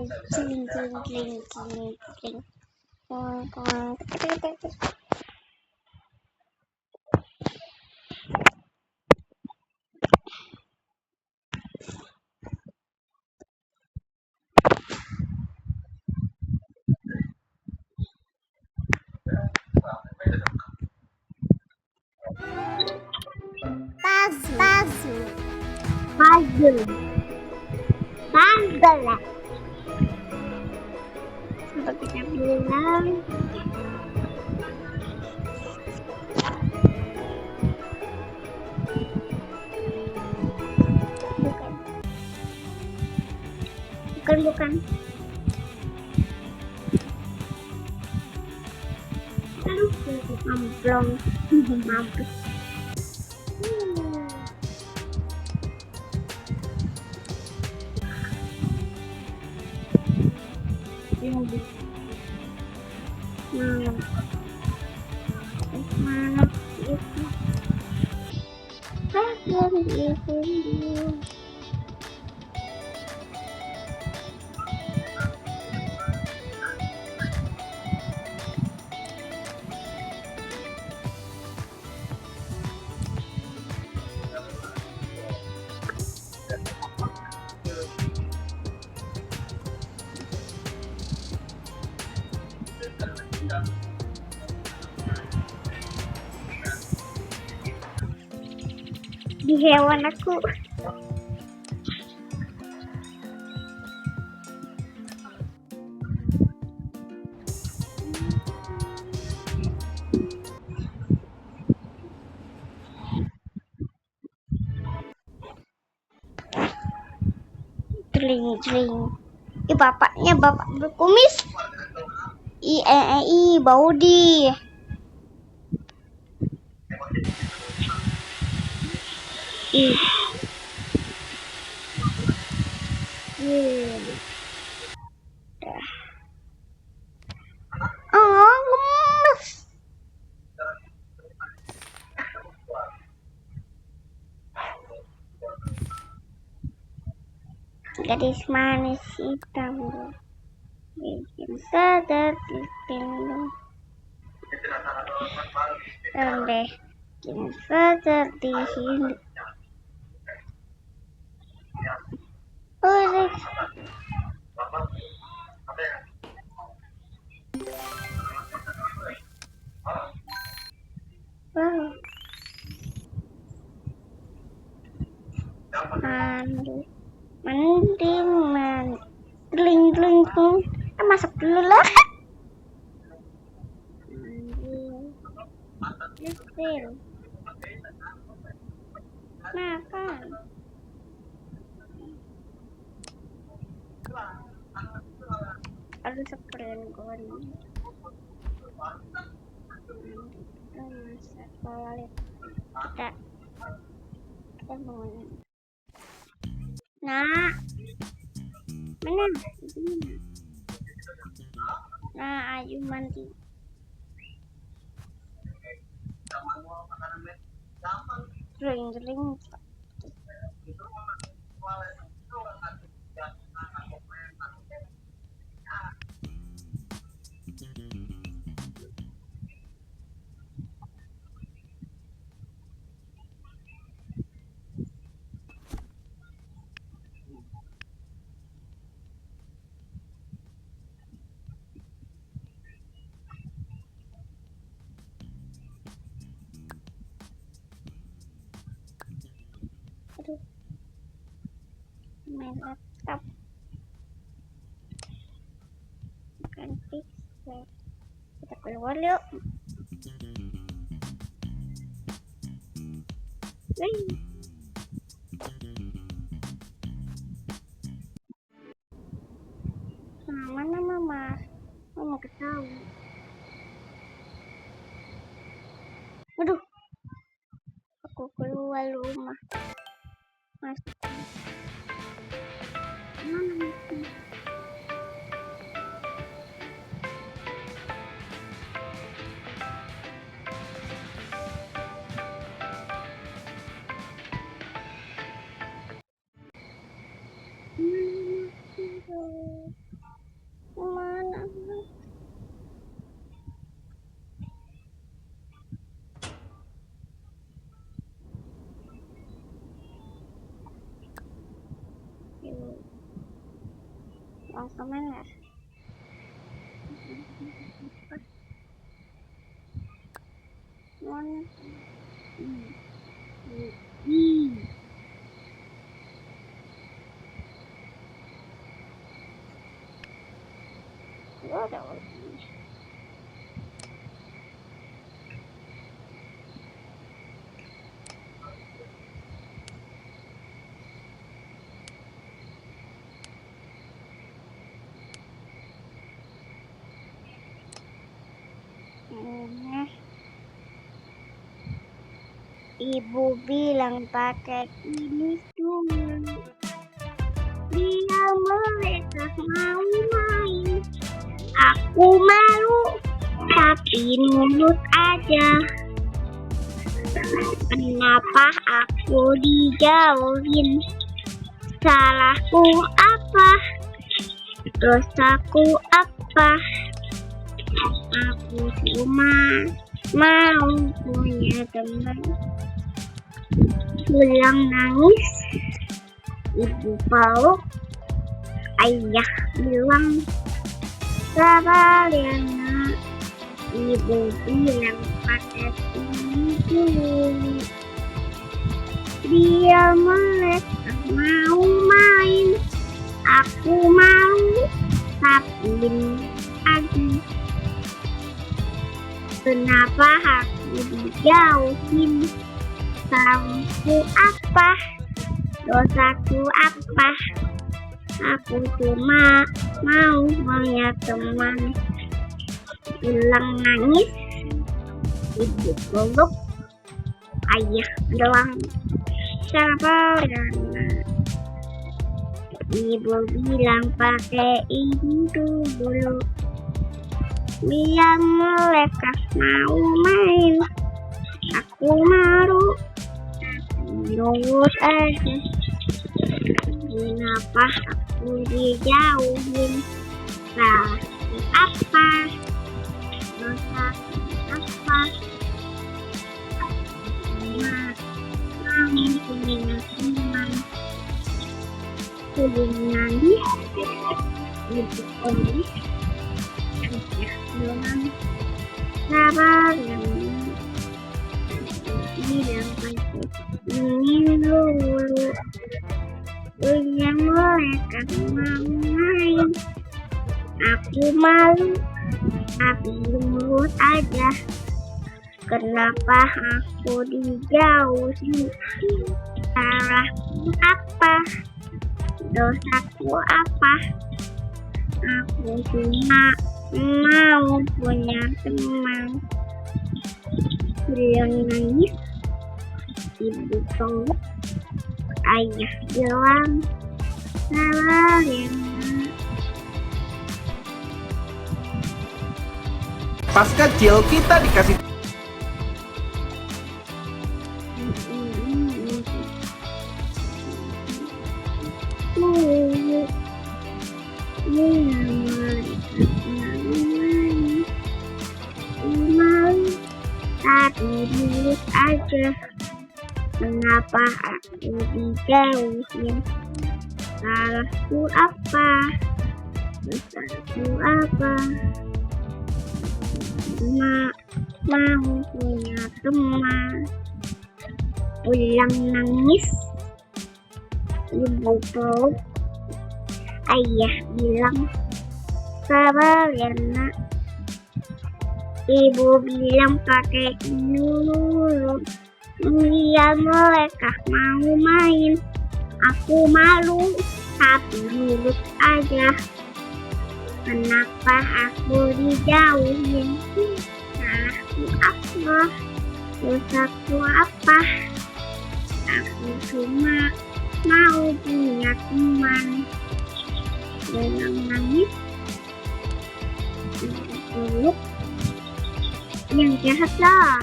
Jling jling jling jling jling. Kong kong. Puzzle. Puzzle. Puzzle. Seperti kita bilang. Bukan. Aduh, mamplong. Mampus. Mana itu? Di hewan aku. Jling. Bapaknya bapak berkumis. Bau di. Oh, gemes. Gadis manis hitam bikin sadar dipindu. Rendeh bikin sadar di sini. Wow. Mandi. Geling. Masuk dulu lah. Makan. Harus spraying gue nih. Masak toilet. Kita mau. Nah, mana? Nah, ayo mandi. Jling. Aduh. Main laptop. Bukan pixel. Kita keluar yuk. Mana mama? Mama ketahui. Aduh. Aku keluar rumah. Masuk. Mana? Mau kemana? Mana? Ada lagi. Ibu bilang pakai ini dulu. Dia mereka mau main. Aku malu, tapi nurut aja. Kenapa aku dijauhin? Salahku apa? Dosaku apa? Aku cuma mau punya teman. Pulang nangis, ibu peluk, ayah bilang sabar ya nak. Ibu bilang pakai ini dulu. Dia mereka mau main, aku mau tapi lagi. Kenapa aku dijauhin? Salahku apa? Dosaku apa? Aku cuma mau punya teman. Pulang nangis, ibu peluk, ayah bilang sabar ya nak. Ibu bilang pakai ini dulu. Biar mereka mau main, aku malu, nurut aja. Kenapa aku dijauhin? Salahku apa? Dosaku apa? Cuma mau punya teman. Pulang nangis, ibu peluk, ayah bilang sabar ya nak. Bilang pakai ini dulu. Punya mereka mau main, aku malu tapi nurut aja. Kenapa aku dijauhin? Salahku apa? Dosaku apa? Aku cuma mau punya teman. Pulang nangis, ibu peluk, ayah bilang sabar ya nak. Pas kecil kita dikasih Tapi nurut aja. Kenapa aku dijauhin? Salahku apa? Dosaku apa? Cuma mau punya teman. Pulang nangis, ibu peluk, ayah bilang sabar ya nak. Ibu bilang pakai ini dulu. Biar mereka mau main, aku malu tapi nurut aja. Kenapa aku dijauhin? Salahku apa? Dosaku apa? Aku cuma mau punya teman. Jangan nangis, peluk, yang jahat lah,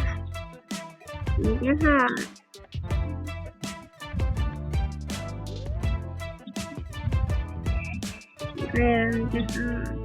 yang jahat. Yang jahat.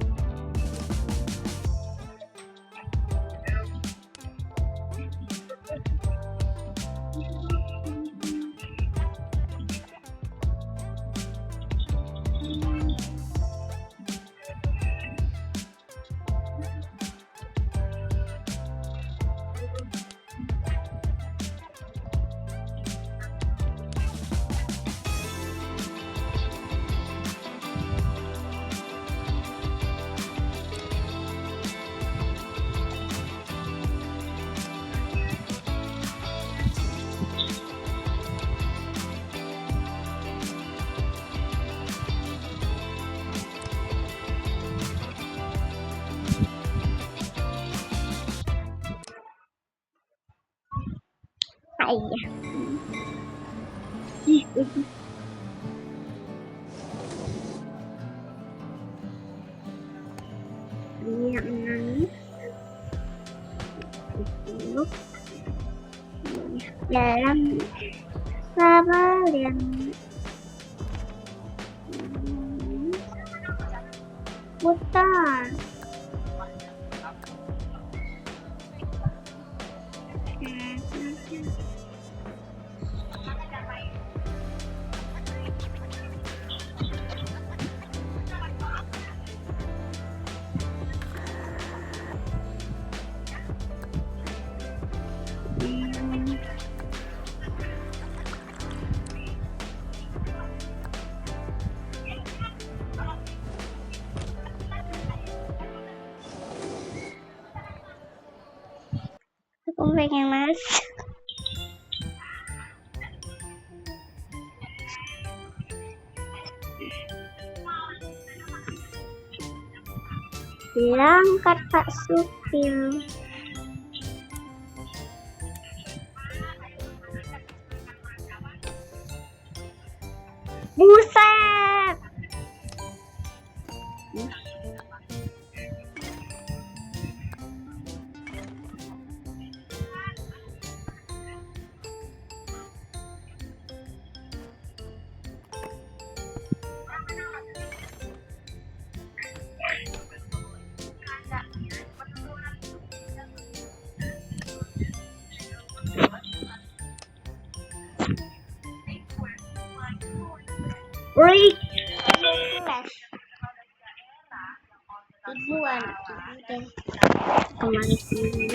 iya. Ih, yang nangis itu dalam kabel yang putar. Aku pengen mas. Bilang kata supir. Buset. Rick. Ibuan dan kembali sini.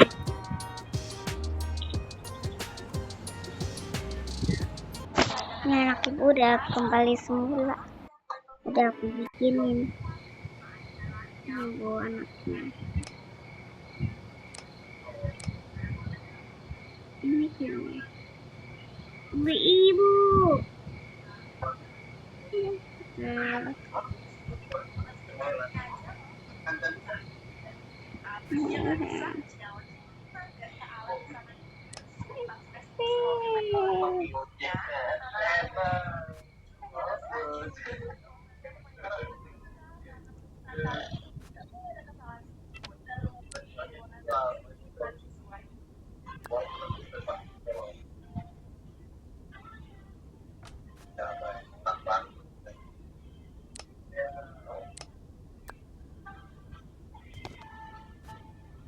Ini anak ibu udah kembali semula. Udah aku bikinin. Ibu anaknya. Ini gimana? Ibu.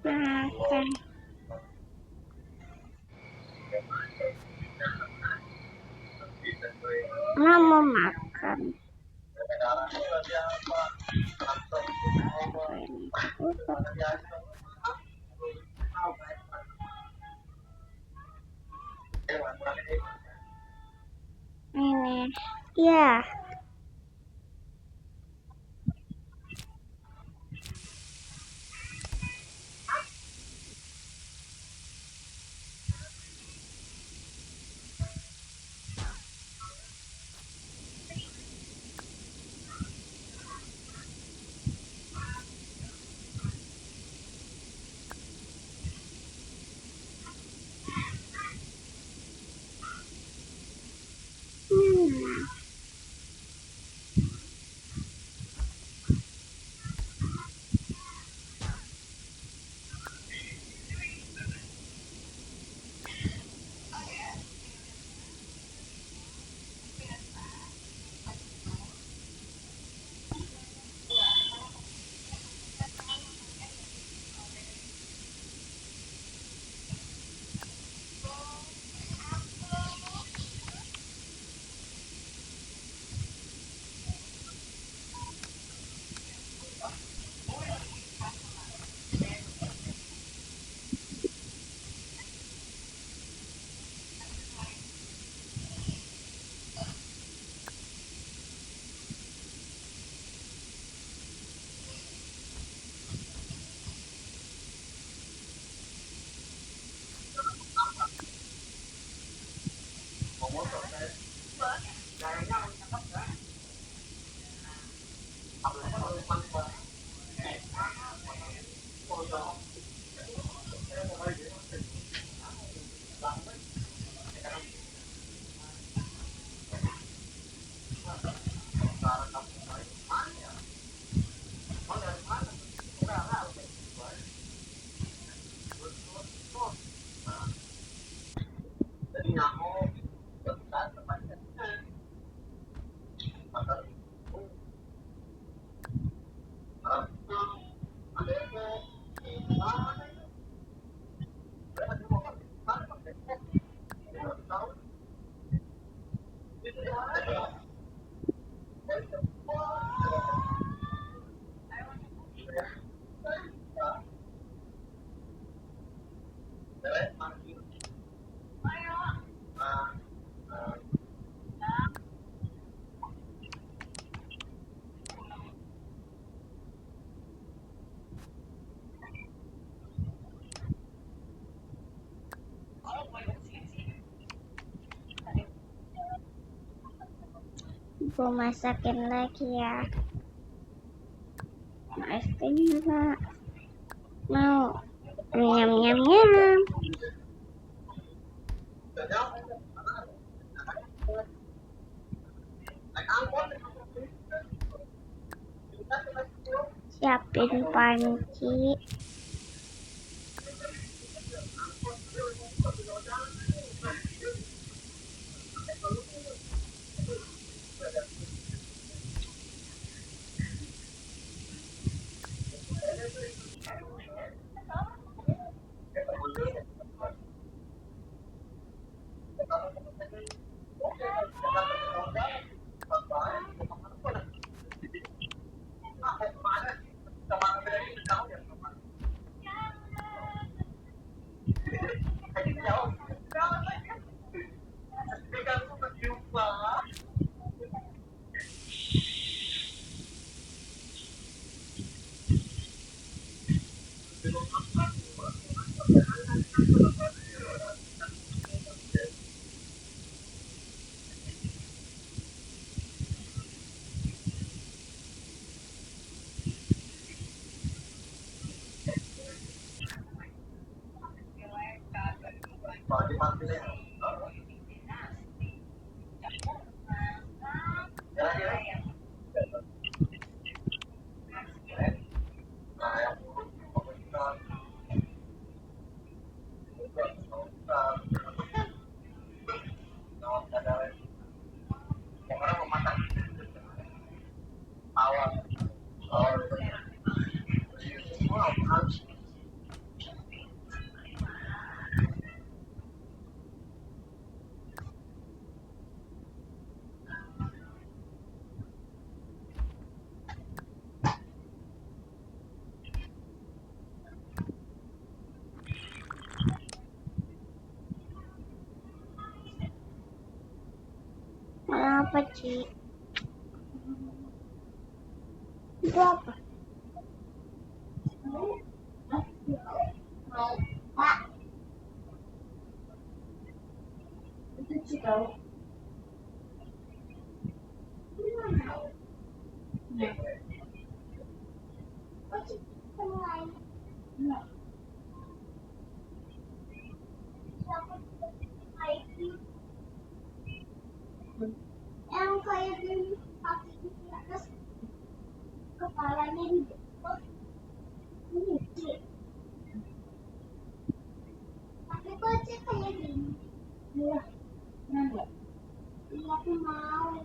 Makan. Mau makan. Ini, ya. Gue masakin lagi ya. Mau es krim juga. Mau nyam nyam nyam. Siapin panci. Apa Ci? Itu apa? Pak. Itu Ci tahu. Yang kayak gini kaki di atas kepalanya di bawah ini Ci. Tapi kok Ci kayak gini? Iya. Kenapa? Iya aku mau.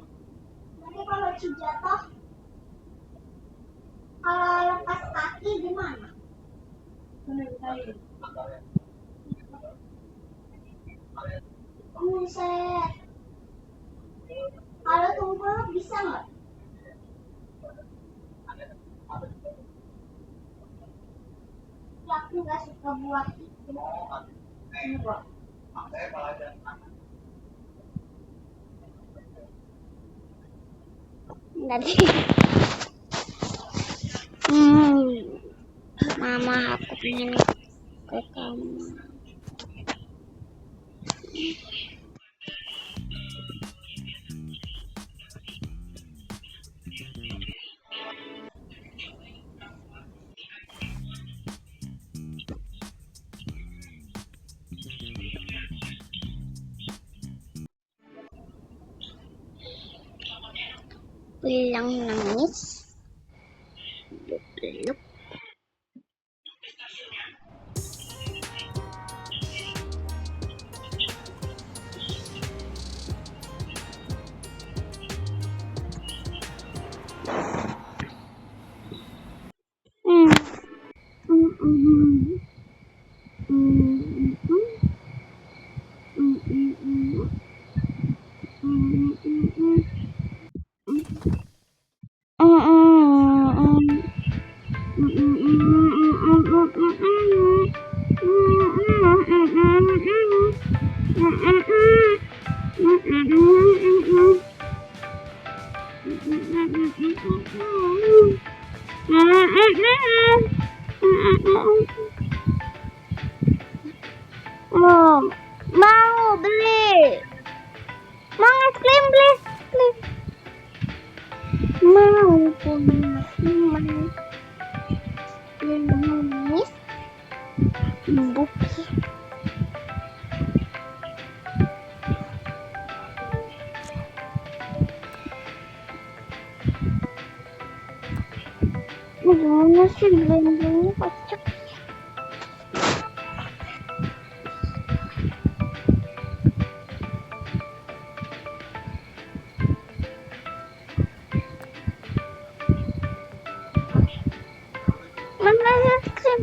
Nanti kalau Ci jatuh, kalau lepas kaki gimana? Buset. Kalau tumpul bisa nggak? Ya, aku nggak suka buat itu. Ini kok. Nanti. Mama aku pengen ke kamu. Bilang nangis. Peluk. Mau beli. Mau es krim, please. Mau punya teman manis, membuki. Gimana sih blendingnya kocak? Mana ya krim?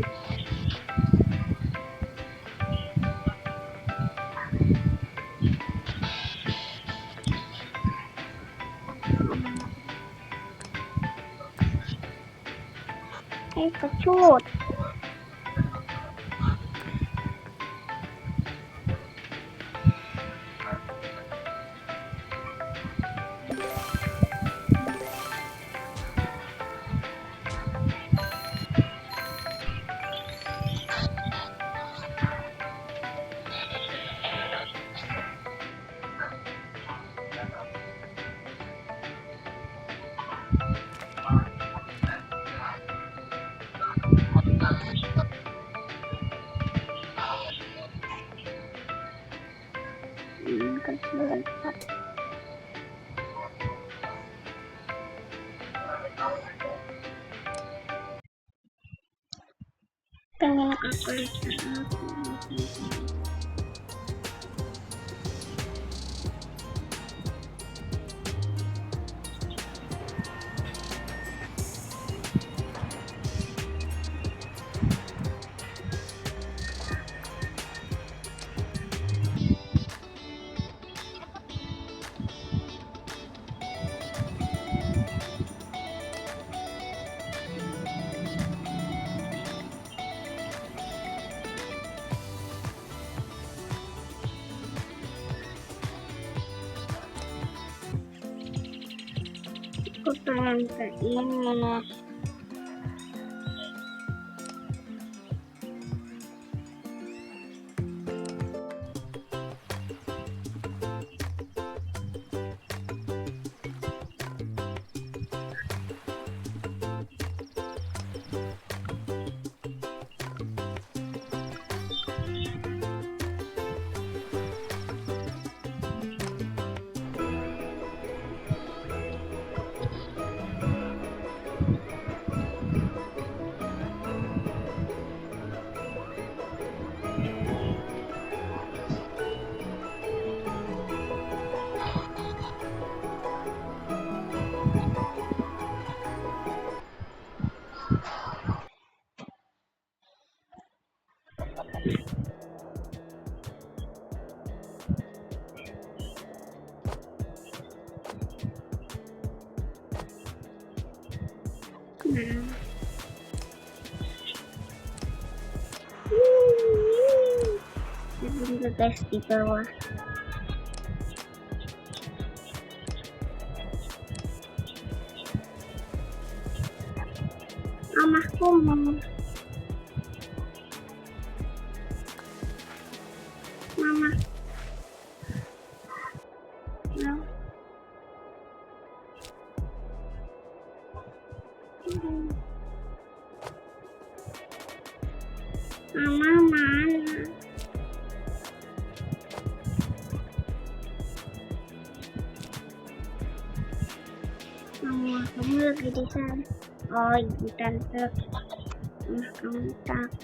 Kecut. Kecil. Pengen kalkulator aku. Aku pengen ke ini. Sebelum guys di bawah. Mamaku mau. Mama. No. Mama mana? Mama, kamu lagi di sana. Oh, di tante. Mama, kamu takut.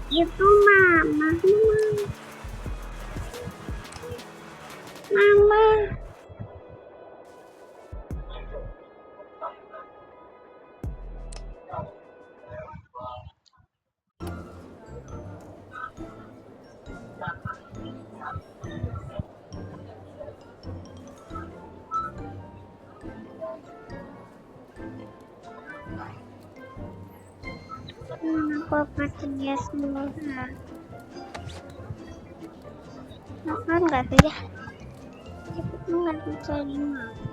Itu mama. Aku pakai semua. makan nggak tuh ya? Cepet banget bisa 5.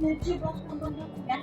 Lucu pas nonton ya.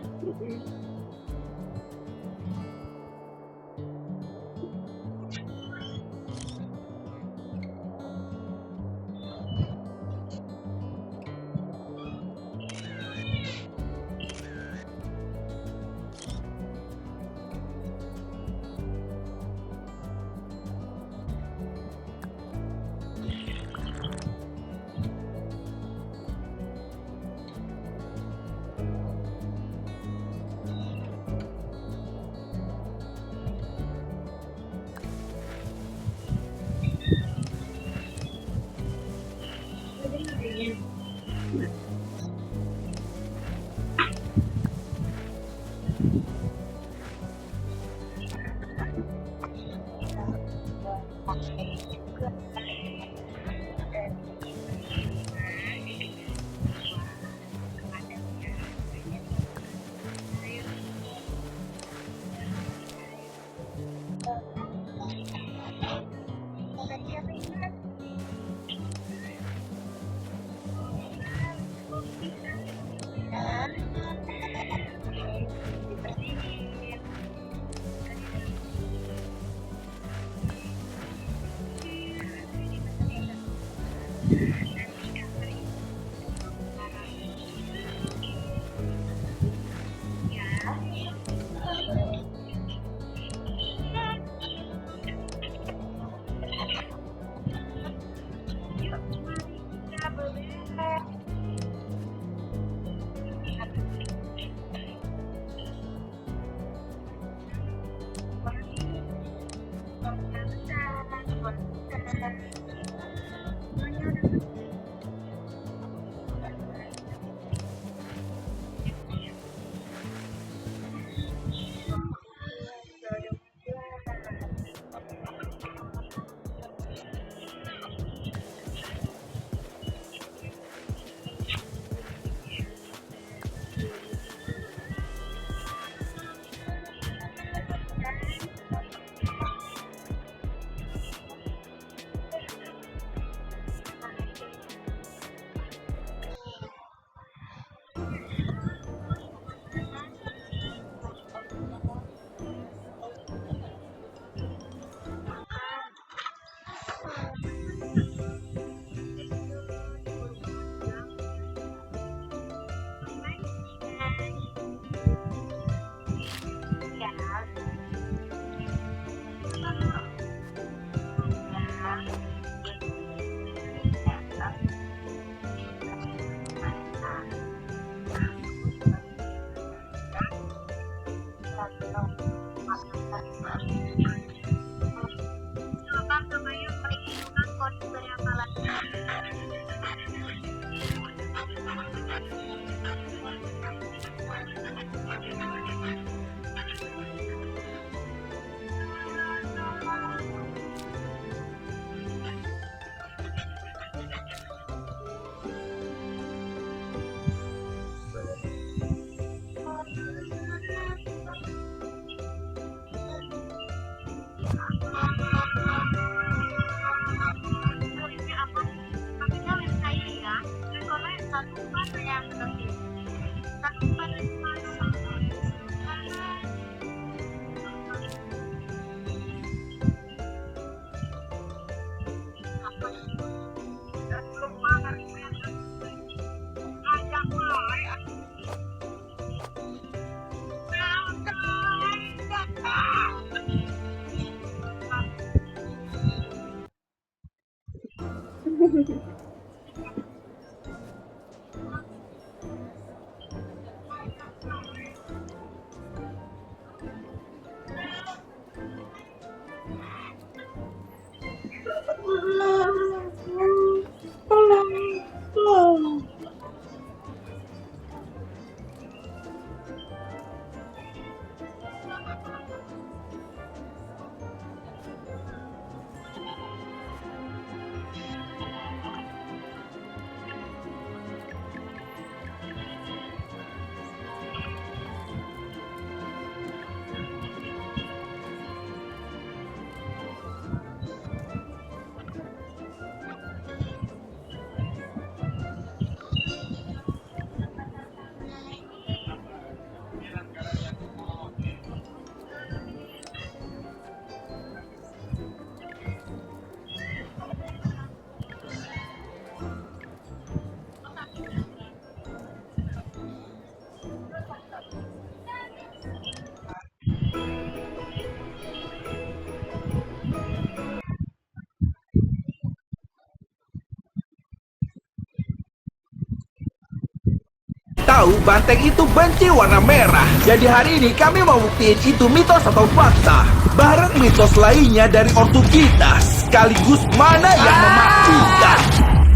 Tahu banteng itu benci warna merah. Jadi hari ini kami mau buktiin itu mitos atau fakta. Bareng mitos lainnya dari ortu kita. Sekaligus mana yang mematikan.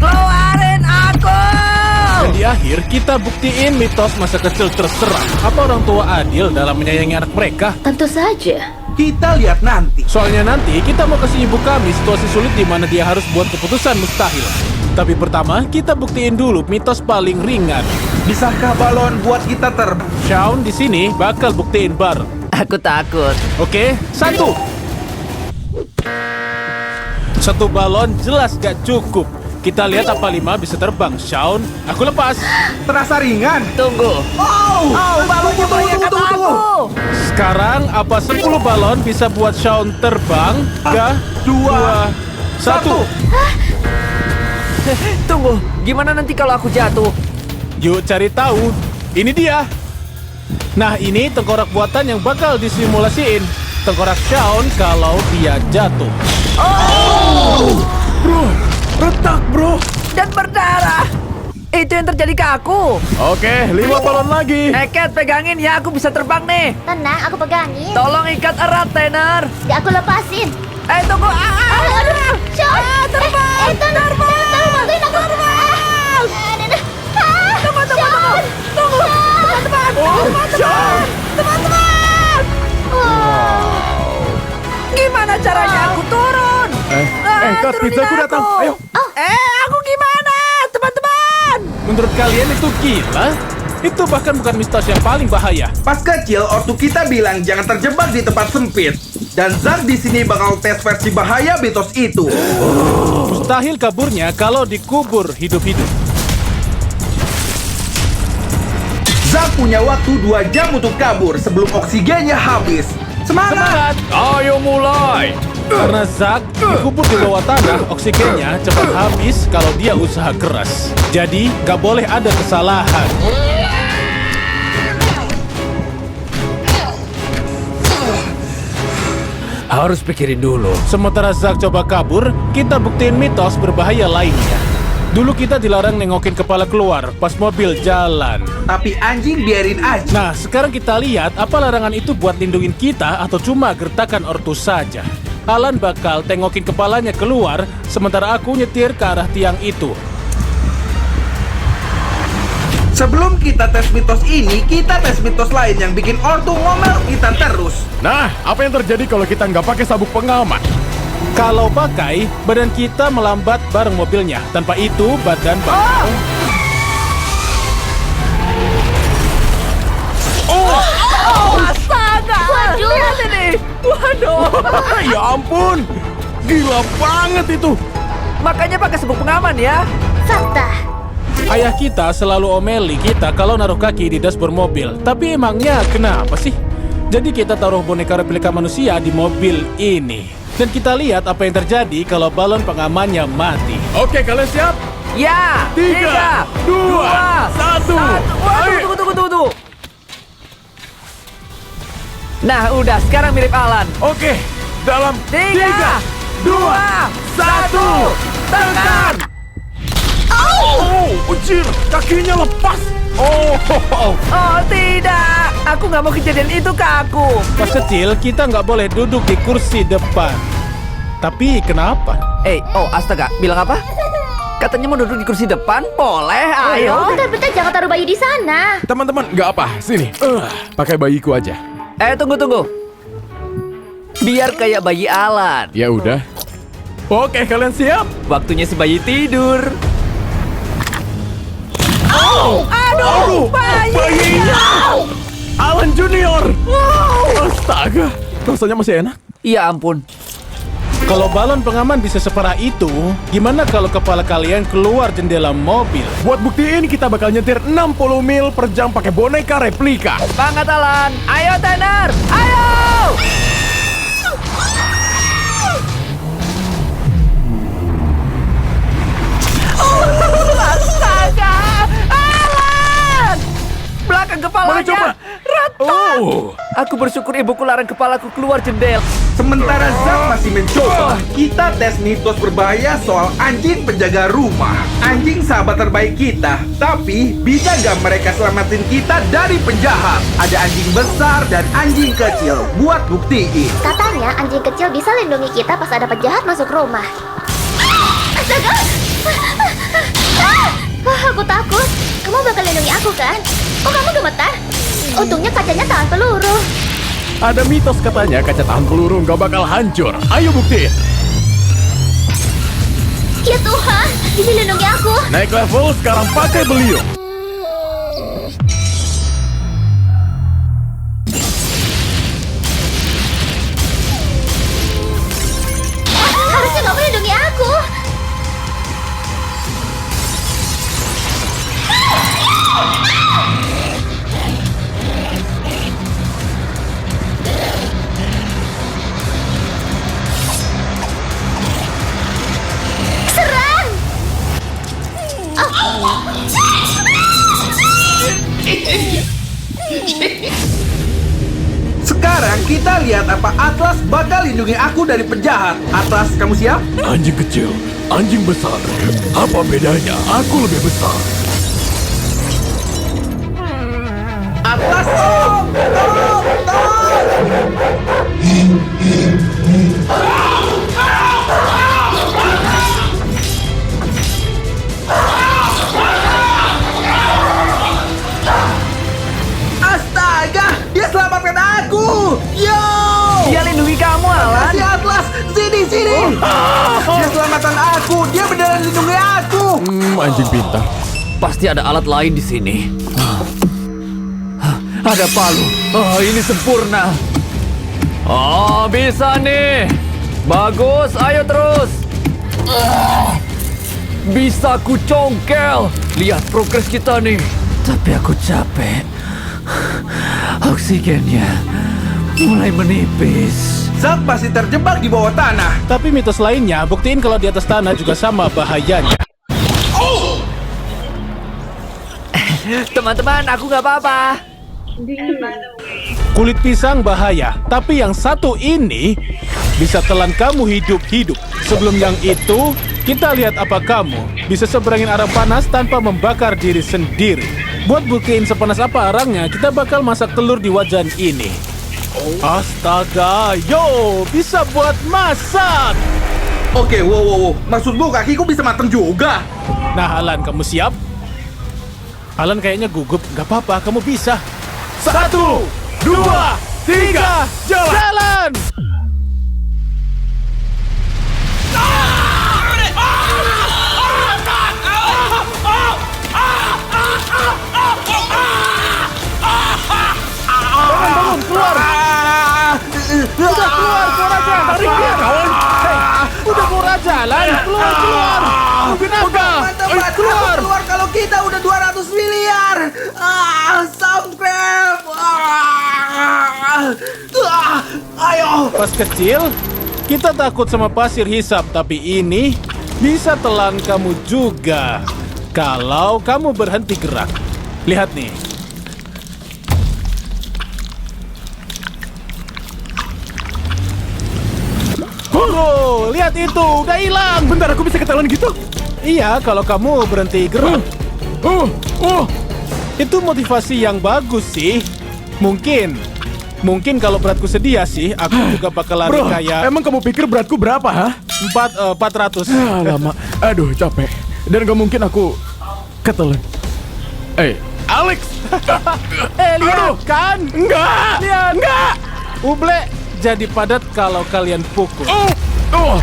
Keluarin aku! Dan di akhir kita buktiin mitos masa kecil terserah. Apa orang tua adil dalam menyayangi anak mereka? Tentu saja. Kita lihat nanti. Soalnya nanti kita mau kasih ibu kami situasi sulit di mana dia harus buat keputusan mustahil. Tapi pertama kita buktiin dulu mitos paling ringan. Bisakah balon buat kita terbang? Shaun di sini bakal buktiin bareng. Aku takut. Oke, satu balon jelas gak cukup. Kita lihat apa 5 bisa terbang. Shaun, aku lepas. Terasa ringan. Tunggu. Oh, balonnya banyak kata aku. Sekarang apa 10 balon bisa buat Shaun terbang? 3, 2, 1. Tunggu, gimana nanti kalau aku jatuh? Yuk cari tahu. Ini dia. Nah, ini tengkorak buatan yang bakal disimulasiin. Tengkorak Shaun kalau dia jatuh. Bro, retak bro. Dan berdarah. Itu yang terjadi ke aku. Oke, 5 balon lagi. Cat, pegangin ya, aku bisa terbang nih. Tenang, aku pegangin. Tolong ikat erat, Tanner. Aku lepasin. Tunggu. Aduh, Sean. Terbang. Tolong. Teman-teman! Gimana caranya aku turun? Kat, Turunin pizzaku datang. aku. Ayo. Aku gimana, teman-teman? Menurut kalian itu gila? Itu bahkan bukan mitos yang paling bahaya. Pas kecil, ortu kita bilang jangan terjebak di tempat sempit. Dan Zack di sini bakal tes versi bahaya mitos itu. Mustahil kaburnya kalau dikubur hidup-hidup. Zack punya waktu 2 jam untuk kabur sebelum oksigennya habis. Semangat! Ayo mulai. Karena Zack dikubur di bawah tanah, oksigennya cepat habis kalau dia usaha keras. Jadi, gak boleh ada kesalahan. Harus pikirin dulu. Sementara Zack coba kabur, kita buktiin mitos berbahaya lainnya. Dulu kita dilarang nengokin kepala keluar pas mobil jalan. Tapi anjing biarin aja. Nah, sekarang kita lihat apa larangan itu buat lindungin kita atau cuma gertakan ortu saja. Alan bakal tengokin kepalanya keluar, sementara aku nyetir ke arah tiang itu. Sebelum kita tes mitos ini, kita tes mitos lain yang bikin ortu ngomel kita terus. Nah, apa yang terjadi kalau kita nggak pakai sabuk pengaman? Kalau pakai, badan kita melambat bareng mobilnya. Tanpa itu, badan bakal... Astaga! Waduh. Lihat ini! Waduh! Ya ampun, gila banget itu. Makanya pakai sabuk pengaman ya. Fakta. Ayah kita selalu omeli kita kalau naruh kaki di dashboard mobil. Tapi emangnya kenapa sih? Jadi kita taruh boneka replika manusia di mobil ini. Dan kita lihat apa yang terjadi kalau balon pengamannya mati. Oke, kalian siap? Ya! 3, 2, 1. Wah, tunggu. Nah, udah. Sekarang mirip Alan. Oke, dalam 3, 2, 1, tekan! Oh, ujir, kakinya lepas. Oh, Oh, tidak! Aku nggak mau kejadian itu ke aku. Pas kecil, kita nggak boleh duduk di kursi depan. Tapi kenapa? Astaga. Bilang apa? Katanya mau duduk di kursi depan? Boleh, ayo. Bentar, jangan taruh bayi di sana. teman-teman, nggak apa. Sini, pakai bayiku aja. Tunggu. Biar kayak bayi Alan. Ya udah. Oke, kalian siap? Waktunya si bayi tidur. Aduh, bayinya! Alan Junior! Astaga, rasanya masih enak. Ya ampun. Kalau balon pengaman bisa separah itu, gimana kalau kepala kalian keluar jendela mobil? Buat buktiin, kita bakal nyetir 60 mil per jam pakai boneka replika. Semangat Alan. Ayo Tanner. Ayo. Astaga. Alan. Belakang kepalanya. Coba. Retak. Oh, Aku bersyukur ibuku larang kepalaku keluar jendela. Sementara Zack masih mencoba, kita tes mitos berbahaya soal anjing penjaga rumah. Anjing sahabat terbaik kita, tapi bisa nggak mereka selamatin kita dari penjahat? Ada anjing besar dan anjing kecil. Buat buktiin. Katanya anjing kecil bisa lindungi kita pas ada penjahat masuk rumah. Astaga! Aku takut. Kamu bakal lindungi aku kan? Oh, kamu gemetar? Untungnya kacanya tahan peluru. ada mitos katanya kaca tahan peluru nggak bakal hancur. Ayo buktiin. Ya Tuhan, bisa lindungi aku. Naik level, sekarang pakai beliung. Harusnya kamu lindungi aku. Serang! Sekarang kita lihat apa Atlas bakal lindungi aku dari penjahat. Atlas, kamu siap? Anjing kecil, anjing besar. Apa bedanya? Aku lebih besar. Atlas, tolong! Anjing pintar. Pasti ada alat lain di sini. Ada palu. Oh, ini sempurna. Oh, bisa nih. Bagus, ayo terus. Bisa ku congkel. Lihat progres kita nih. Tapi aku capek. Oksigennya mulai menipis. Zack masih terjebak di bawah tanah. Tapi mitos lainnya buktiin kalau di atas tanah juga sama bahayanya. Teman-teman, aku nggak apa-apa. Kulit pisang bahaya, tapi yang satu ini bisa telan kamu hidup-hidup. Sebelum yang itu, kita lihat apa kamu bisa seberangin arang panas tanpa membakar diri sendiri. Buat buktiin sepanas apa arangnya, kita bakal masak telur di wajan ini. Astaga, yo, bisa buat masak. Oke, wow. Maksudmu kakiku bisa mateng juga? Nah, Alan, kamu siap? Alan kayaknya gugup. Gak apa-apa, kamu bisa. 1, 2, 3, jalan! Bangun, keluar! Udah keluar aja! Tarik dia, kawan! Hei, udah keluar aja, Alan! Keluar! Mungkin apa? Teman-teman, Keluar! keluar kalau kita udah 200 miliar. Soundgrab. Ayo. Pas kecil, kita takut sama pasir hisap, tapi ini bisa telan kamu juga kalau kamu berhenti gerak. Lihat nih. Oh, lihat itu, udah hilang. Bentar, aku bisa ketelan gitu? Iya, kalau kamu berhenti gerak. Oh. Itu motivasi yang bagus sih. Mungkin kalau beratku sedia sih, aku juga bakal lari Bro, kayak emang kamu pikir beratku berapa, ha? 400. Lama. Aduh, capek. Dan gak mungkin aku ketelan. Alex! Lihat kan? Enggak! Lihat. Enggak! Uble jadi padat kalau kalian pukul. Oh!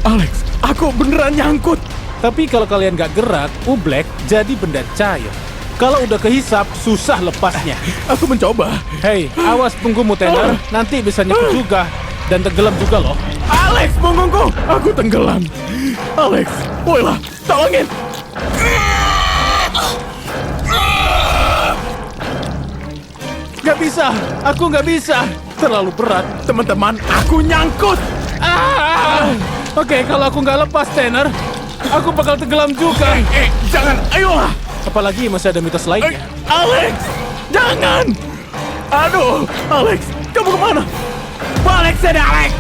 Alex, aku beneran nyangkut. Tapi kalau kalian gak gerak, ublek jadi benda cair. Kalau udah kehisap, susah lepasnya. Aku mencoba. Hei, awas punggungmu, Tanner. Nanti bisa nyangkut juga. Dan tenggelam juga loh. Alex, punggungku! Aku tenggelam. Alex, woylah, tolongin! Gak bisa, aku gak bisa. Terlalu berat. Teman-teman, aku nyangkut! Oke, kalau aku gak lepas, Tanner, aku bakal tenggelam juga. Jangan, ayolah! Apalagi masih ada mitos lainnya. Alex, jangan! Aduh, Alex, kamu kemana? Balik sini, Alex!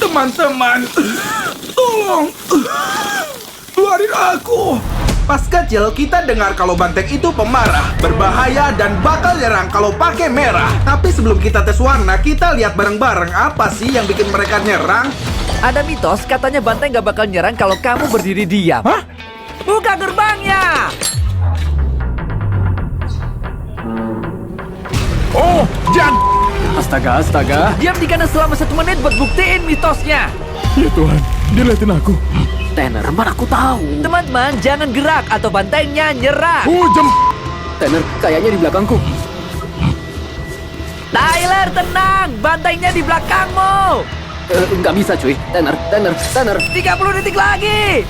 Teman-teman, tolong. Keluarin aku. Pas kecil kita dengar kalau banteng itu pemarah, berbahaya dan bakal nyerang kalau pakai merah. Tapi sebelum kita tes warna, kita lihat bareng-bareng apa sih yang bikin mereka nyerang. Ada mitos katanya banteng gak bakal nyerang kalau kamu berdiri diam. Hah? Buka gerbangnya! Oh, Jan! Astaga. Diam di kanan selama 1 menit buat buktiin mitosnya. Ya Tuhan, dia liatin aku. Tanner, mana aku tahu. Teman-teman, jangan gerak atau bantengnya nyerah. Hujem! Tanner, kayaknya di belakangku. Tyler, tenang. Bantengnya di belakangmu. Nggak bisa cuy. Tanner. 30 detik lagi.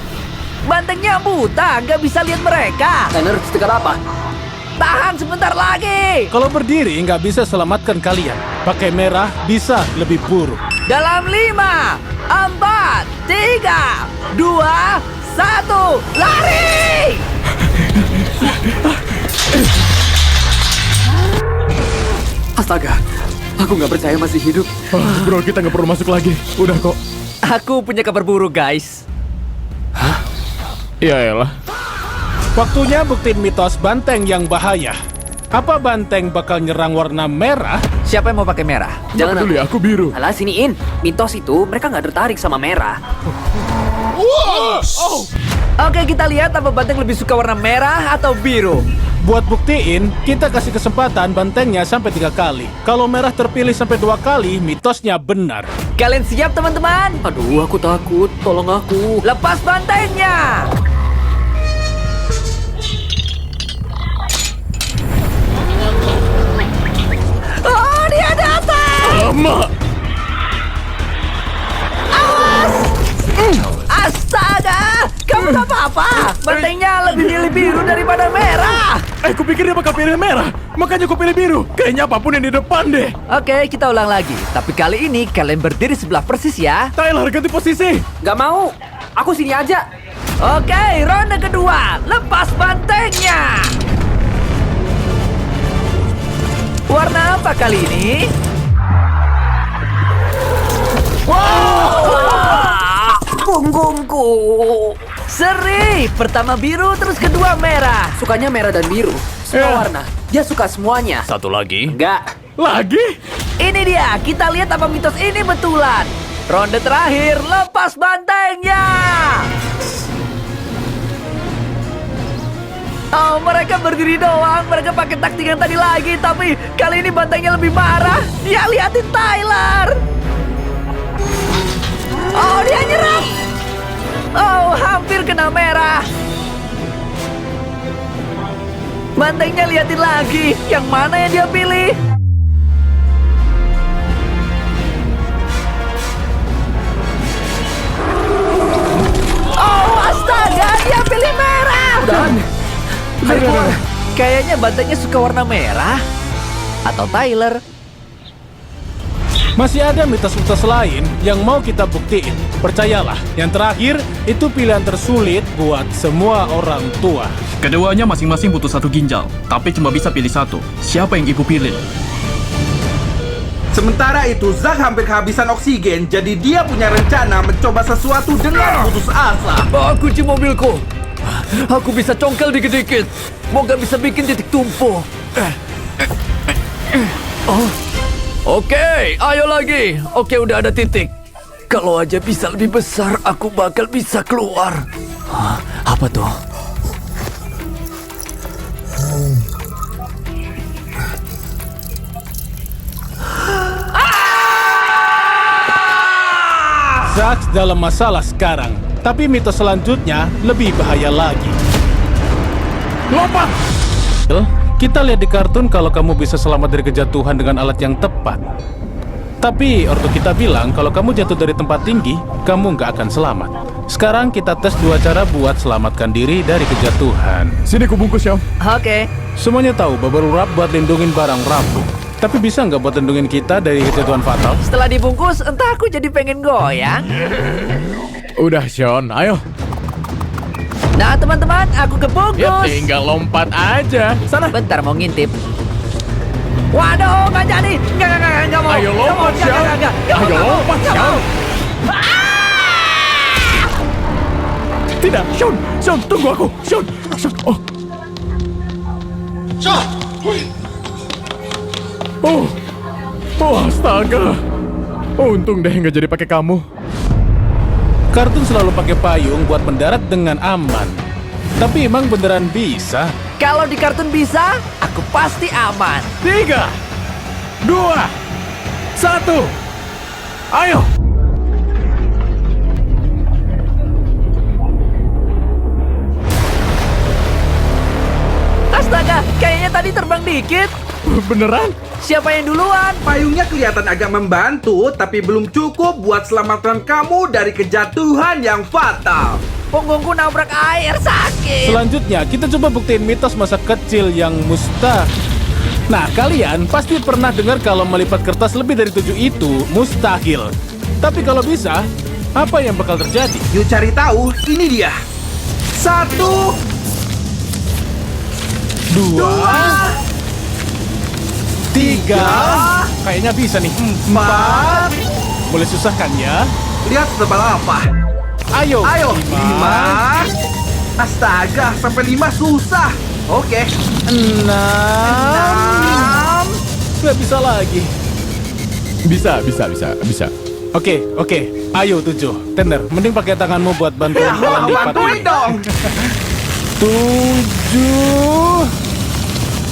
Bantengnya buta, nggak bisa lihat mereka. Tanner, setekat apa? Tahan sebentar lagi. Kalau berdiri nggak bisa selamatkan kalian. Pakai merah bisa lebih buruk. Dalam 5, 4, 3, 2, 1, lari! Astaga, aku nggak percaya masih hidup. Bro, kita nggak perlu masuk lagi. Udah kok. Aku punya kabar buruk, guys. Ya elah. Waktunya buktiin mitos banteng yang bahaya. Apa banteng bakal nyerang warna merah? Siapa yang mau pakai merah? Jangan. Peduli, aku biru. Alah, siniin. Mitos itu mereka nggak tertarik sama merah. Oke, kita lihat apa banteng lebih suka warna merah atau biru. Buat buktiin, kita kasih kesempatan bantengnya sampai 3 kali. Kalau merah terpilih sampai 2 kali, mitosnya benar. Kalian siap teman-teman? Aduh, aku takut. Tolong aku. Lepas bantengnya. Oh, dia datang. Lama. Astaga, kamu gak apa-apa. Bantengnya lebih pilih biru daripada merah. Aku pikir dia bakal pilih merah, makanya aku pilih biru. Kayaknya apapun yang di depan deh. Oke, kita ulang lagi. Tapi kali ini kalian berdiri sebelah persis ya. Tyler, ganti posisi. Gak mau. Aku sini aja. Oke, ronde kedua. Lepas bantengnya. Warna apa kali ini? Punggungku. Seri. Pertama biru, terus kedua merah. Sukanya merah dan biru. Semua warna. Dia suka semuanya. Satu lagi. Enggak. Lagi? Ini dia. Kita lihat apa mitos ini betulan. Ronde terakhir. Lepas bantengnya. Oh, mereka berdiri doang. Mereka pakai taktik yang tadi lagi. Tapi kali ini bantengnya lebih marah. Ya, liatin Tyler. Oh, dia nyerang. Oh, hampir kena merah. Bantengnya liatin lagi. Yang mana yang dia pilih? Oh, astaga. Dia pilih merah. Dan ayo keluar. Kayaknya bantengnya suka warna merah. Atau Tyler. Masih ada mitos-mitos lain yang mau kita buktiin. Percayalah, yang terakhir itu pilihan tersulit buat semua orang tua. Keduanya masing-masing butuh 1 ginjal, tapi cuma bisa pilih 1. Siapa yang ibu pilih? Sementara itu, Zack hampir kehabisan oksigen, jadi dia punya rencana mencoba sesuatu dengan putus asa. Bawa kunci mobilku. Aku bisa congkel dikit-dikit. Moga bisa bikin titik tumpu. Oh. Oke, ayo lagi. Oke, udah ada titik. Kalau aja bisa lebih besar, aku bakal bisa keluar. Hah, apa tuh? Zack dalam masalah sekarang. Tapi mitos selanjutnya lebih bahaya lagi. Lompat! Kita lihat di kartun kalau kamu bisa selamat dari kejatuhan dengan alat yang tepat. Tapi ortu kita bilang kalau kamu jatuh dari tempat tinggi, kamu nggak akan selamat. Sekarang kita tes 2 cara buat selamatkan diri dari kejatuhan. Sini kubungkus, Syam. Oke. Semuanya tahu bubble wrap buat lindungin barang rapuh. Tapi bisa nggak buat lindungin kita dari kejatuhan fatal? Setelah dibungkus, entah aku jadi pengen goyang. Udah, Sean. Ayo. Nah, teman-teman, aku kebungkus. Ya tinggal lompat aja. Sana. Bentar, mau ngintip. Waduh, nggak jadi. Nggak mau. Ayo lompat, Syam. Ayo lompat, Syam. Tidak, Sean. Sean, tunggu aku. Sean. Oh. Oh, astaga. Untung deh nggak jadi pakai kamu. Kartun selalu pakai payung buat mendarat dengan aman. Tapi emang beneran bisa? Kalau di kartun bisa, aku pasti aman. 3, 2, 1. Ayo. Astaga, kayaknya tadi terbang dikit. Beneran? Siapa yang duluan? Payungnya kelihatan agak membantu, tapi belum cukup buat selamatkan kamu dari kejatuhan yang fatal. Punggungku nabrak air, sakit. Selanjutnya, kita coba buktiin mitos masa kecil yang mustahil. Nah, kalian pasti pernah dengar kalau melipat kertas lebih dari 7 itu mustahil. Tapi kalau bisa, apa yang bakal terjadi? Yuk cari tahu, ini dia. 1, 2, 3. Kayaknya bisa nih. 4. Boleh susah kan ya? Lihat setebal apa. Ayo. Ayo, 5, 5. Astaga, sampai 5 susah. Oke. 6. 6. Gak bisa lagi. Bisa. Oke. Ayo 7. Tender, mending pakai tanganmu buat bantuin Ya, jalan lipat bantuin ini. dong. 7.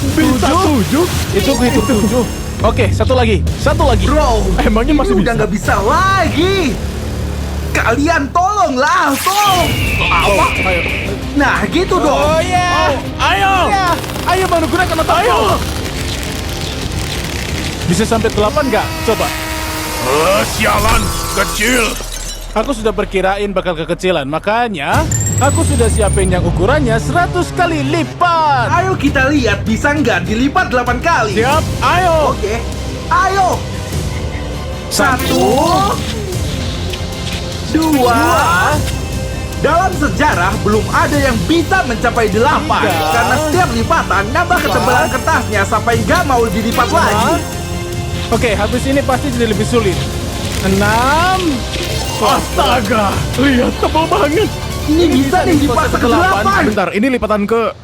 Bisa 7? Itu gue hitung 7. Oke, satu lagi. Bro, Emangnya masih ini udah bisa? nggak bisa lagi. Kalian tolonglah, tolong. Apa? Ayo. Nah, gitu dong. Oh ya. Ayo. Ayo baru gunakan otak. Ayo. Bisa sampai 8 nggak? Coba. Sialan, kecil. Aku sudah perkirain bakal kekecilan, makanya aku sudah siapin yang ukurannya 100 kali lipat. Ayo kita lihat bisa nggak dilipat 8 kali. Siap? Ayo. Oke, ayo. 1, 2. Dalam sejarah belum ada yang bisa mencapai 8 Tiga. karena setiap lipatan nambah ketebalan kertasnya sampai nggak mau dilipat lagi. Oke, habis ini pasti jadi lebih sulit. 6. Astaga, lihat tebal banget. Ini bisa nih dipaksa ke 8. Bentar, ini lipatan ke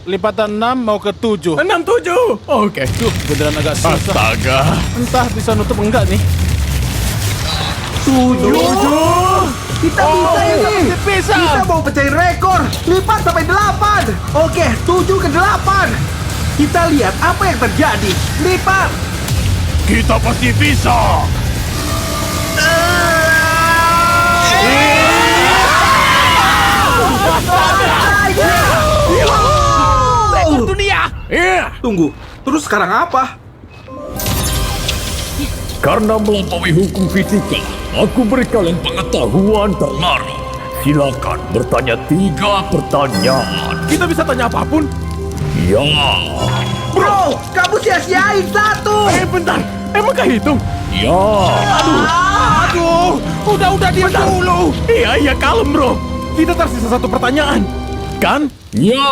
Lipatan 6 mau ke 7. 6-7. Oke. Duh, beneran agak susah. Astaga. Entah bisa nutup enggak nih. 7. Kita bisa ini. bisa. Kita mau pecahin rekor. Lipat sampai 8. Oke, 7 ke 8. Kita lihat apa yang terjadi. Lipat. Kita pasti bisa. Rekor dunia. Iya. Tunggu, terus sekarang apa? Karena melampaui hukum fisika, aku beri kalian pengetahuan terlarang. Silakan bertanya 3 pertanyaan. Kita bisa tanya apapun. Ya, Bro, kamu sia-siain 1. Bentar. Emang kehitung? ya. Aduh, udah diam dulu. Iya, kalem bro. Kita tersisa 1 pertanyaan, kan? Ya.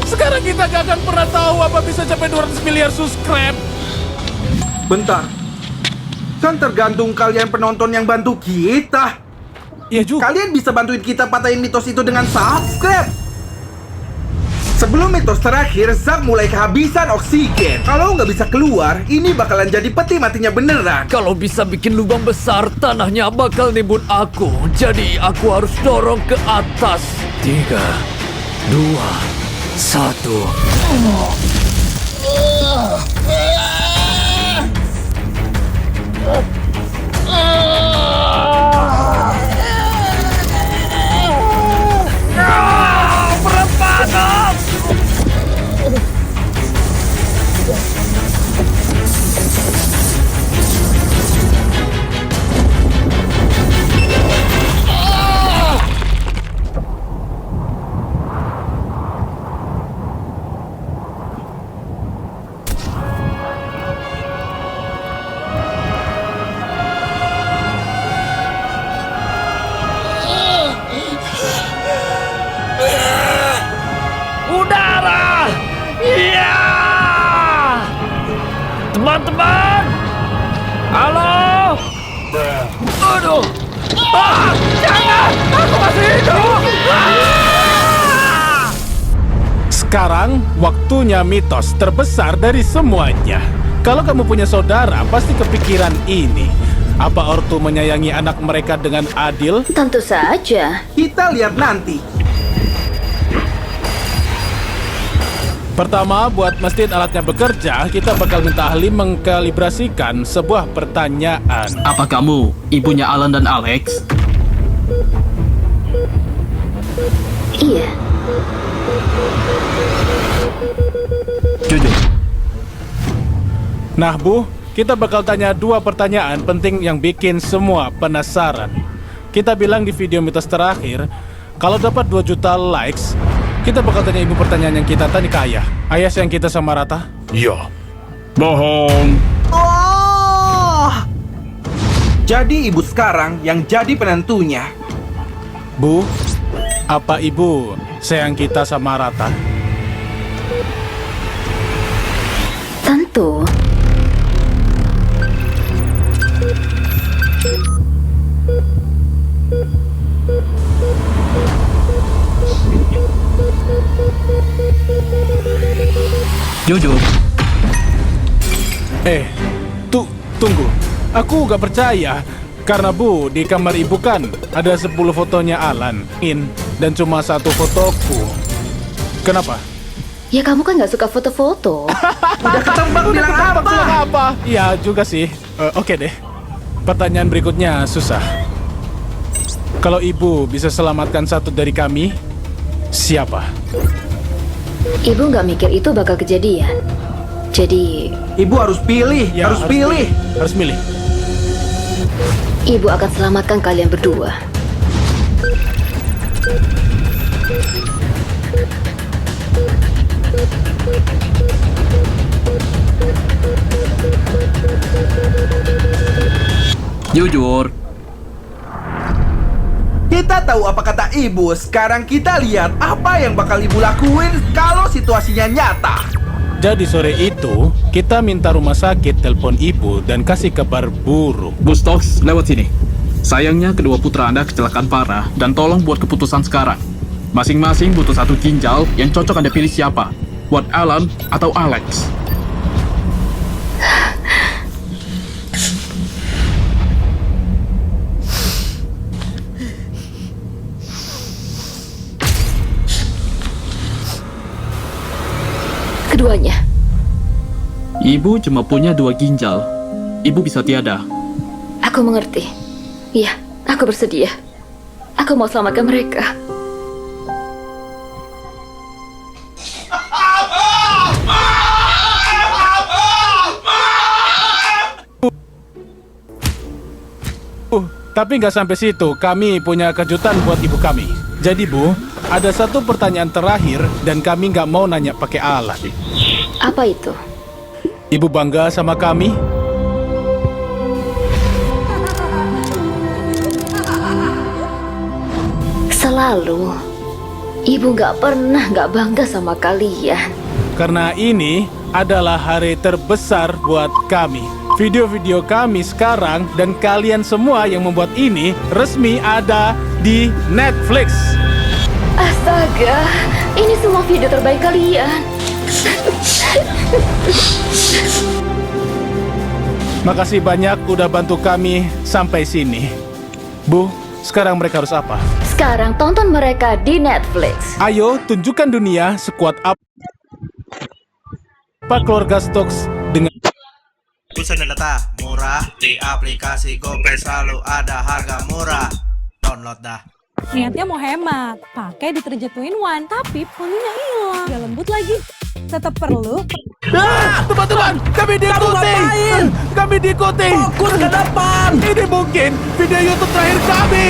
Sekarang kita gak akan pernah tahu apa bisa capai 200 miliar subscribe. Bentar. Kan tergantung kalian penonton yang bantu kita. Iya juga. Kalian bisa bantuin kita patahin mitos itu dengan subscribe. Sebelum mitos terakhir, Zack mulai kehabisan oksigen. Kalau nggak bisa keluar, ini bakalan jadi peti matinya beneran. Kalau bisa bikin lubang besar, tanahnya bakal nimbun aku. Jadi aku harus dorong ke atas. 3, 2, 1. Udara! Iya! Teman-teman! Halo! Aduh! Jangan! Aku masih hidup! Sekarang waktunya mitos terbesar dari semuanya. Kalau kamu punya saudara, pasti kepikiran ini. Apa ortu menyayangi anak mereka dengan adil? Tentu saja. Kita lihat nanti. Pertama, buat mastiin alatnya bekerja, kita bakal minta ahli mengkalibrasikan sebuah pertanyaan. Apa kamu ibunya Alan dan Alex? Iya. Jujur. Nah, Bu, kita bakal tanya 2 pertanyaan penting yang bikin semua penasaran. Kita bilang di video mitos terakhir, kalau dapat 2 juta likes, kita bakal tanya ibu pertanyaan yang kita tanya ke ayah. Ayah sayang kita sama rata? Ya. Bohong. Oh! Jadi ibu sekarang yang jadi penentunya. Bu, apa ibu sayang kita sama rata? Tentu. Jujur. Tunggu. Aku gak percaya. Karena Bu, di kamar ibu kan ada 10 fotonya Alan. dan cuma satu fotoku. Kenapa? Ya kamu kan nggak suka foto-foto. Udah ketembak bilang apa? Ya juga sih. Oke deh. Pertanyaan berikutnya susah. Kalau ibu bisa selamatkan satu dari kami, siapa? Ibu nggak mikir itu bakal kejadian. Jadi, Ibu harus pilih, Ya, harus pilih. Harus milih. ibu akan selamatkan kalian berdua. Jujur, Kita tahu apa kata ibu. Sekarang kita lihat apa yang bakal ibu lakuin kalau situasinya nyata. Jadi sore itu, kita minta rumah sakit telepon ibu dan kasih kabar buruk. Bustox, lewat sini. Sayangnya kedua putra Anda kecelakaan parah dan tolong buat keputusan sekarang. Masing-masing butuh satu ginjal yang cocok Anda pilih siapa. Buat Alan atau Alex. Keduanya. Ibu cuma punya 2 ginjal. Ibu bisa tiada. Aku mengerti. Iya, aku bersedia. Aku mau selamatkan mereka. Tapi nggak sampai situ, kami punya kejutan buat ibu kami. Jadi Bu, ada satu pertanyaan terakhir dan kami nggak mau nanya pakai alat. Apa itu? Ibu bangga sama kami? Selalu. Ibu nggak pernah nggak bangga sama kalian. Karena ini adalah hari terbesar buat kami. Video-video kami sekarang dan kalian semua yang membuat ini resmi ada di Netflix. Astaga, ini semua video terbaik kalian. Makasih banyak udah bantu kami sampai sini. Bu, sekarang mereka harus apa? Sekarang tonton mereka di Netflix. Ayo tunjukkan dunia sekuat apa keluarga Stokes dengan Pulsa dan data murah di aplikasi GoPay, selalu ada harga murah. Download dah. Niatnya mau hemat, pakai deterjen 2-in-1, tapi poninya hilang. Gak lembut lagi. Tetap perlu. Teman-teman, kami diikuti. Kami diikuti. Fokus ke depan. Ini mungkin video YouTube terakhir kami.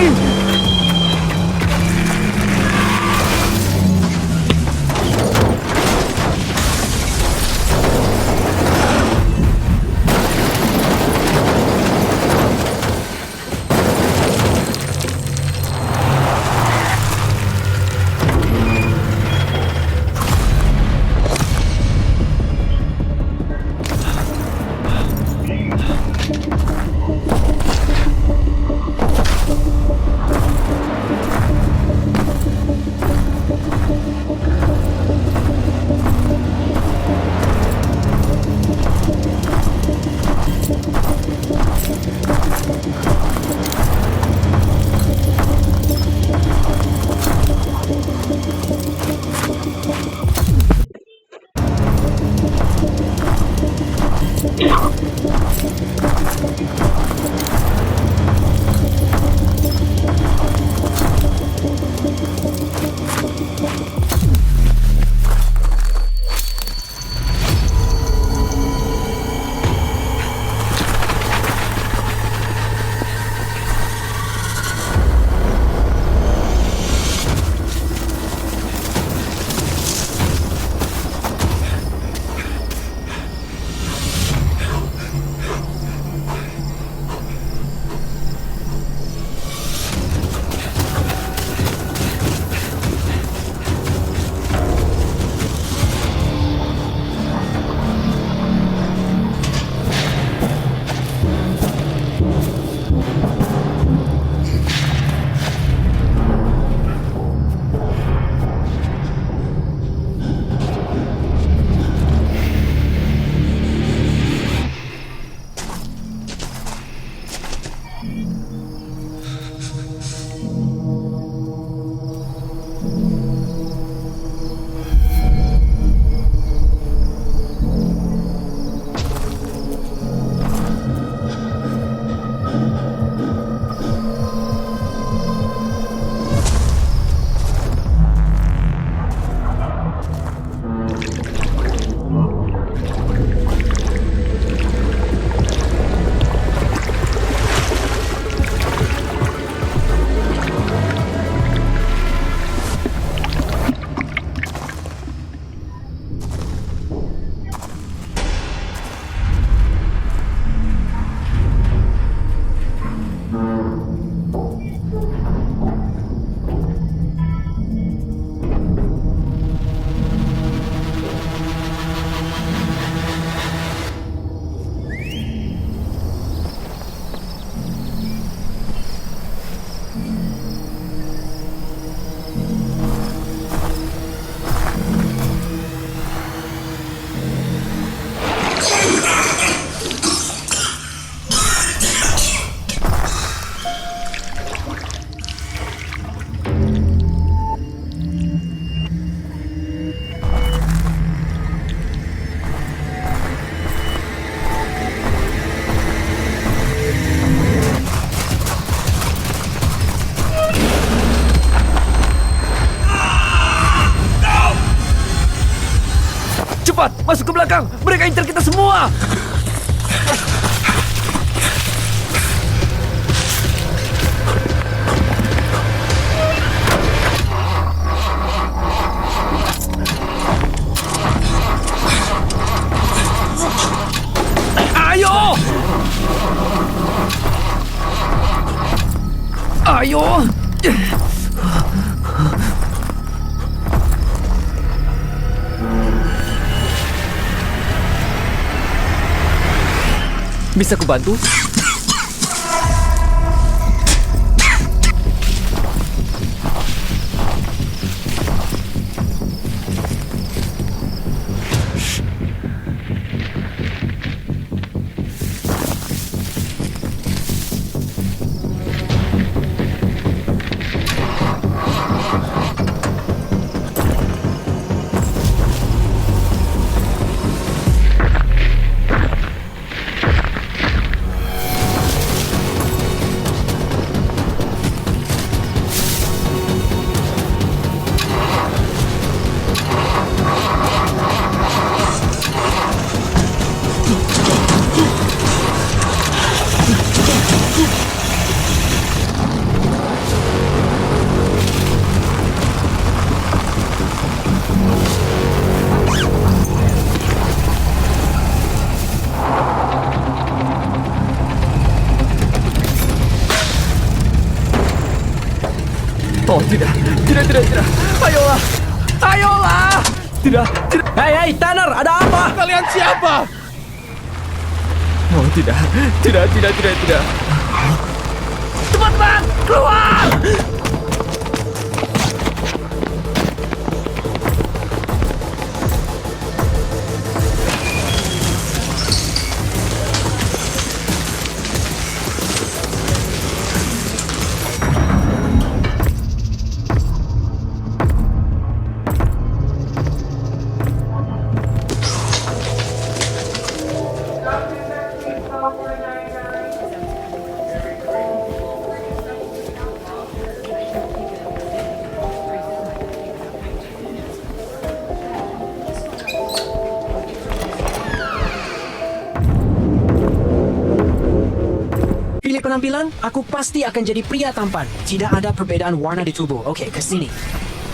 Cepat, masuk ke belakang. Mereka incar kita semua. Ayo! Ayo! Bisa kubantu? Oh tidak, tidak. Ayolah, ayolah. Tidak. Hei, Tanner, ada apa? Kalian siapa? Oh tidak. Teman-teman, keluar! Pilih penampilan, aku pasti akan jadi pria tampan. Tidak ada perbedaan warna di tubuh. Oke, kesini.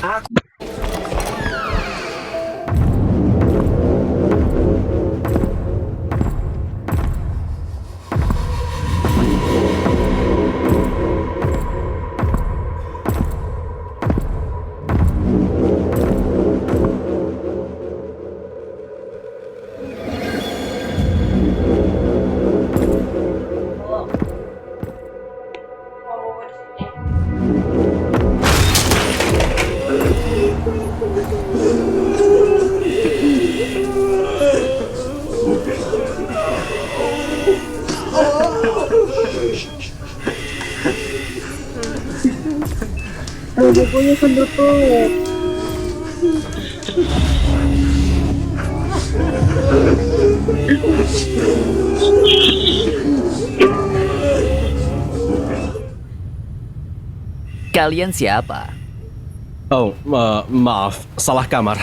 Aku... Bukunya pendukung. Kalian siapa? Oh, maaf, salah kamar.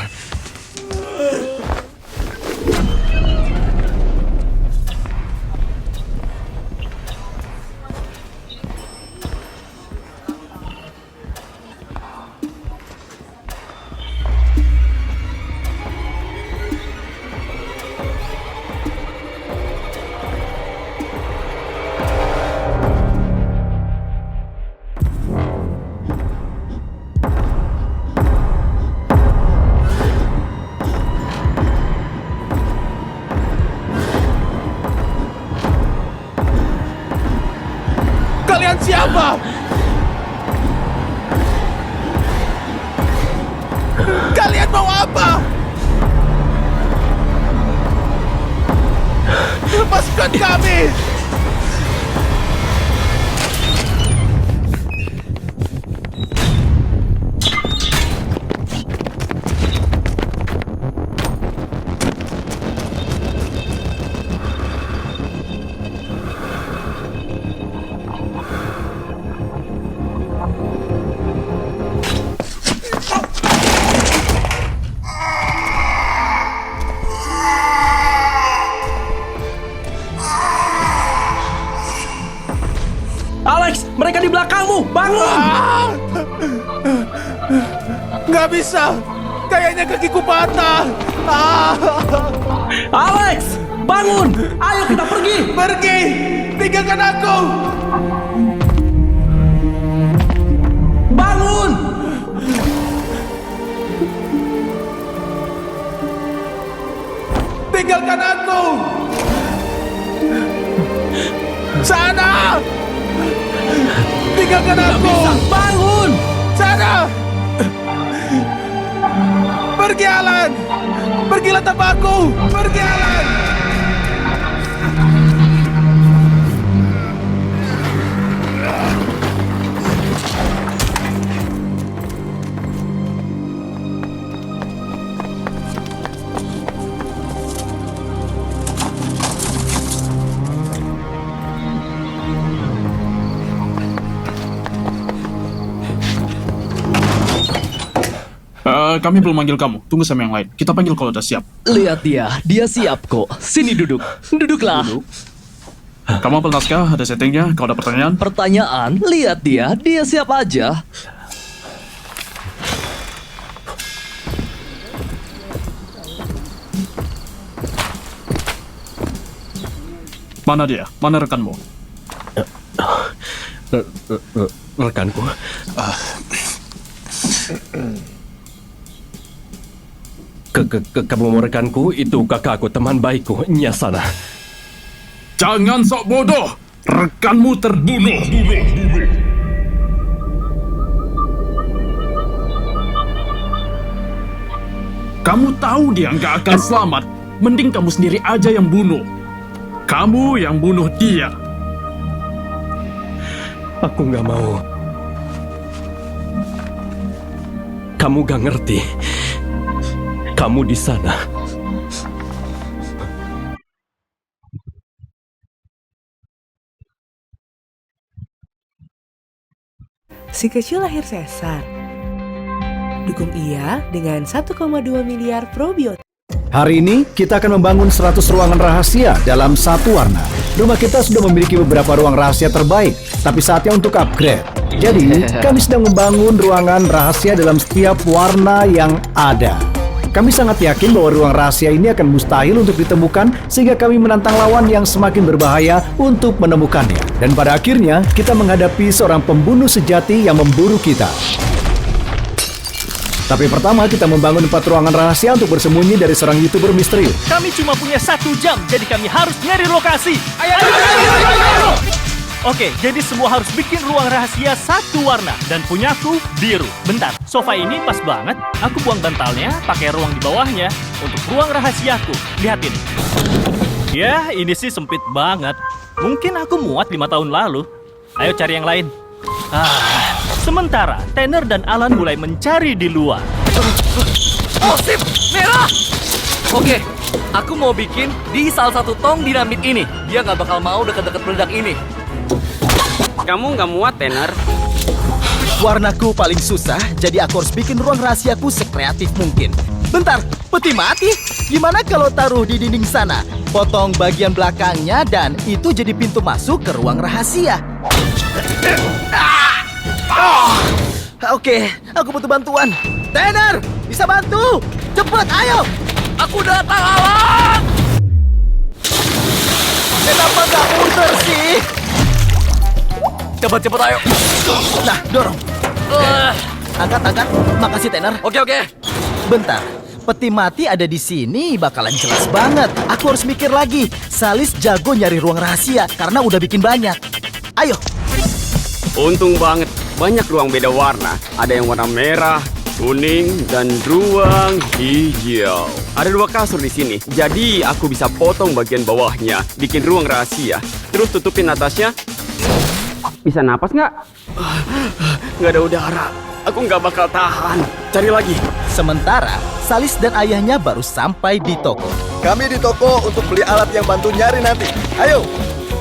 Kalian siapa? Kalian mau apa? Lepaskan kami! kamu, bangun! Nggak bisa. Kayaknya kakiku patah. Alex, bangun! Ayo kita pergi! Pergi! Tinggalkan aku! Bangun! Tinggalkan aku! Sana! Tinggalkan aku! Bangun! Sana! Pergi, Alan! Pergilah tanpa aku! Pergi, Alan! Kami belum manggil kamu. Tunggu sama yang lain. Kita panggil kalau udah siap. Lihat dia siap kok. Sini duduk. Duduklah. Kamu hafal naskah? Ada settingnya? Kalau ada pertanyaan? Pertanyaan? Lihat dia siap aja. Mana dia? Mana rekanmu? Rekanku. Kamu rekanku, itu kakakku, teman baikku, Nyasana. Jangan sok bodoh! Rekanmu terbunuh! Kamu tahu dia nggak akan selamat. Mending kamu sendiri aja yang bunuh. Kamu yang bunuh dia. Aku nggak mau. Kamu gak ngerti. Kamu di sana. Si kecil lahir sesar. Dukung ia dengan 1,2 miliar probiotik. Hari ini kita akan membangun 100 ruangan rahasia dalam satu warna. Rumah kita sudah memiliki beberapa ruang rahasia terbaik, tapi saatnya untuk upgrade. Jadi, kami sedang membangun ruangan rahasia dalam setiap warna yang ada. Kami sangat yakin bahwa ruang rahasia ini akan mustahil untuk ditemukan, sehingga kami menantang lawan yang semakin berbahaya untuk menemukannya. Dan pada akhirnya, kita menghadapi seorang pembunuh sejati yang memburu kita. Tapi pertama, kita membangun 4 ruangan rahasia untuk bersembunyi dari seorang YouTuber misterius. Kami cuma punya 1 jam, jadi kami harus nyari lokasi. Ayo. Oke, jadi semua harus bikin ruang rahasia 1 warna. Dan punyaku biru. Bentar, sofa ini pas banget. Aku buang bantalnya, pakai ruang di bawahnya untuk ruang rahasiaku. Lihat ini. Ya, ini sih sempit banget. Mungkin aku muat 5 tahun lalu. Ayo cari yang lain. Sementara Tanner dan Alan mulai mencari di luar. Oh, sip! Merah! Oke, aku mau bikin di salah satu tong dinamit ini. Dia nggak bakal mau deket-deket peledak ini. Kamu nggak muat, Tanner? Warnaku paling susah, jadi aku harus bikin ruang rahasiaku sekreatif mungkin. Bentar, peti mati? Gimana kalau taruh di dinding sana? Potong bagian belakangnya dan itu jadi pintu masuk ke ruang rahasia. Oke, aku butuh bantuan. Tanner, bisa bantu? Cepet, ayo! Aku datang, Alan! Kenapa gak muter sih? Cepet, ayo. Nah, dorong. Angkat. Makasih, Tanner. Oke. Bentar, peti mati ada di sini bakalan jelas banget. Aku harus mikir lagi. Salis jago nyari ruang rahasia karena udah bikin banyak. Ayo. Untung banget, banyak ruang beda warna. Ada yang warna merah, kuning, dan ruang hijau. Ada 2 kasur di sini, jadi aku bisa potong bagian bawahnya, bikin ruang rahasia. Terus tutupin atasnya. Bisa napas nggak? Nggak ada udara. Aku nggak bakal tahan. Cari lagi. Sementara, Salis dan ayahnya baru sampai di toko. Kami di toko untuk beli alat yang bantu nyari nanti. Ayo.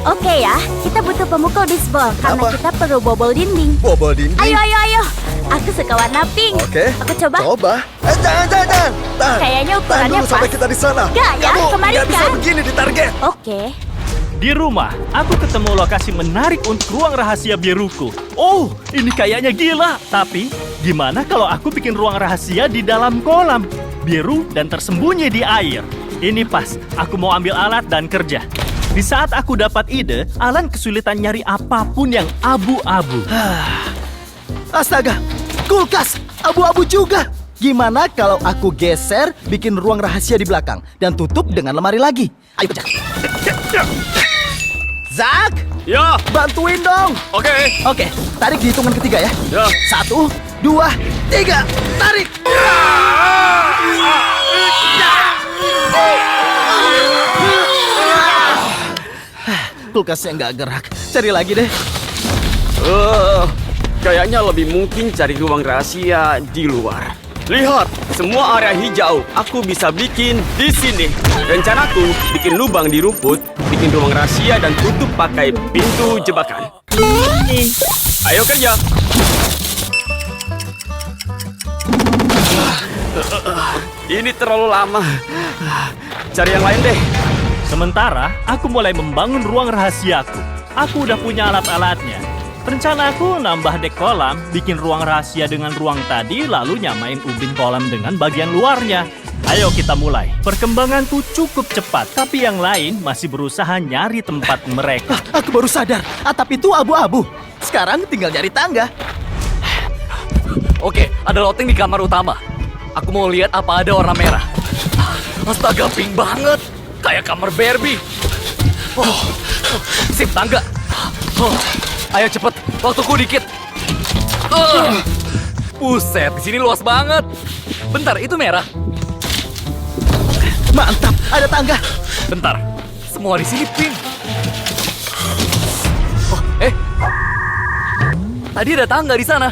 Oke ya, kita butuh pemukul bisbol karena kita perlu bobol dinding. Bobol dinding? Ayo. Aku suka warna pink. Oke. Aku coba. Jangan. Kayaknya ukurannya pas. Sampai kita di sana. Gak ya, kemarin kan? Bisa begini di target. Oke. Di rumah, aku ketemu lokasi menarik untuk ruang rahasia biruku. Oh, ini kayaknya gila. Tapi, gimana kalau aku bikin ruang rahasia di dalam kolam? Biru dan tersembunyi di air. Ini pas, aku mau ambil alat dan kerja. Di saat aku dapat ide, Alan kesulitan nyari apapun yang abu-abu. Astaga, kulkas abu-abu juga. Gimana kalau aku geser, bikin ruang rahasia di belakang dan tutup dengan lemari lagi? Ayo pecah. Zak, Ya. bantuin dong. Oke, tarik di hitungan ketiga ya. Ya. 1, 2, 3, tarik. Kulkasnya nggak gerak. Cari lagi deh. Kayaknya lebih mungkin cari ruang rahasia di luar. Lihat, semua area hijau aku bisa bikin di sini. Rencanaku bikin lubang di rumput, bikin ruang rahasia dan tutup pakai pintu jebakan. Ayo kerja. Ini terlalu lama. Cari yang lain deh. Sementara, aku mulai membangun ruang rahasiaku. Aku udah punya alat-alatnya. Rencanaku nambah dek kolam, bikin ruang rahasia dengan ruang tadi, lalu nyamain ubin kolam dengan bagian luarnya. Ayo kita mulai. Perkembanganku cukup cepat, tapi yang lain masih berusaha nyari tempat mereka. Aku baru sadar, atap itu abu-abu. Sekarang tinggal nyari tangga. Oke, ada loteng di kamar utama. Aku mau lihat apa ada warna merah. Astaga, pink banget. Kayak kamar Barbie. Sip, tangga. Ayo cepet, waktuku dikit. Buset, di sini luas banget. Bentar, itu merah. Mantap, ada tangga. Bentar, semua di sini pink. Tadi ada tangga di sana.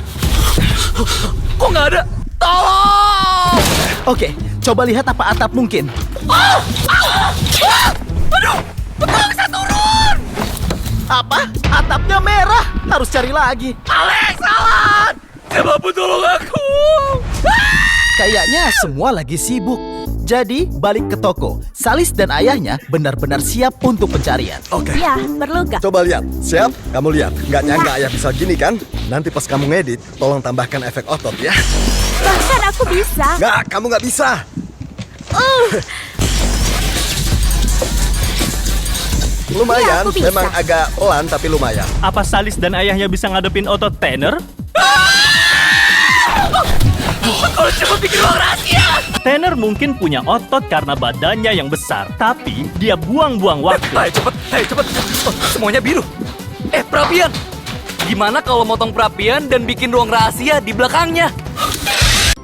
Kok nggak ada? Tolong! Oke, coba lihat apa atap mungkin. Aduh, tolong saya turun! Apa? Atapnya merah. Harus cari lagi. Alex, Alan! Coba tolong aku! Kayaknya semua lagi sibuk. Jadi, balik ke toko. Salis dan ayahnya benar-benar siap untuk pencarian. Oke. Ya, perlu gak? Coba lihat. Siap? Kamu lihat. Nggak nyangka ayah bisa gini kan? Nanti pas kamu ngedit, tolong tambahkan efek otot ya. Bahkan aku bisa. Nggak, kamu nggak bisa. Lumayan, Iya, aku bisa. memang agak pelan tapi lumayan. Apa Salis dan ayahnya bisa ngadepin otot Tanner? Kalau coba bikin ruang rahasia! Tanner mungkin punya otot karena badannya yang besar, tapi dia buang-buang waktu. Ayo cepet. Semuanya biru. Perapian. Gimana kalau motong perapian dan bikin ruang rahasia di belakangnya?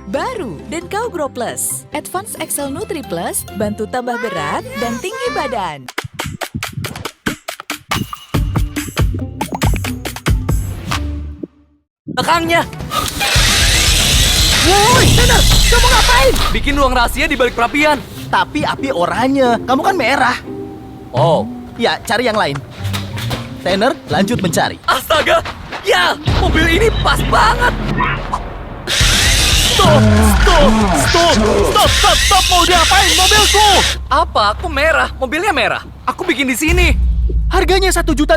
Baru dan Kau Grow Plus. Advance Excel Nutri Plus bantu tambah berat dan tinggi badan. Belakangnya. Woi, Tanner, kamu ngapain? Bikin ruang rahasia di balik perapian. Tapi api oranye, kamu kan merah. Oh. Ya, cari yang lain. Tanner, lanjut mencari. Astaga! Ya, mobil ini pas banget. Stop, mau diapain mobilku? Apa? Aku merah, mobilnya merah. Aku bikin di sini. Harganya $1 juta.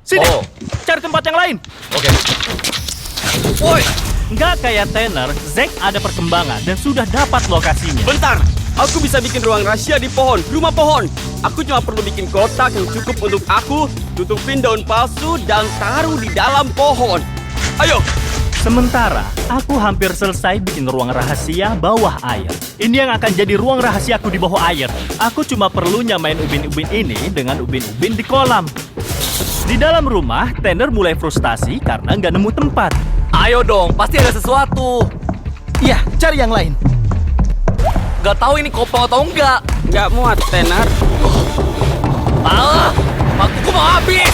Sini, cari tempat yang lain. Oke. Woi, nggak kayak Tanner, Zack ada perkembangan dan sudah dapat lokasinya. Bentar, aku bisa bikin ruang rahasia di pohon, rumah pohon. Aku cuma perlu bikin kotak yang cukup untuk aku, tutupin daun palsu, dan taruh di dalam pohon. Ayo! Sementara, aku hampir selesai bikin ruang rahasia bawah air. Ini yang akan jadi ruang rahasiaku di bawah air. Aku cuma perlu nyamain ubin-ubin ini dengan ubin-ubin di kolam. Di dalam rumah, Tanner mulai frustasi karena nggak nemu tempat. Ayo dong, pasti ada sesuatu. Iya, cari yang lain. Gak tahu ini kopong atau enggak. Nggak muat, Tanner. Alah, waktuku mau habis.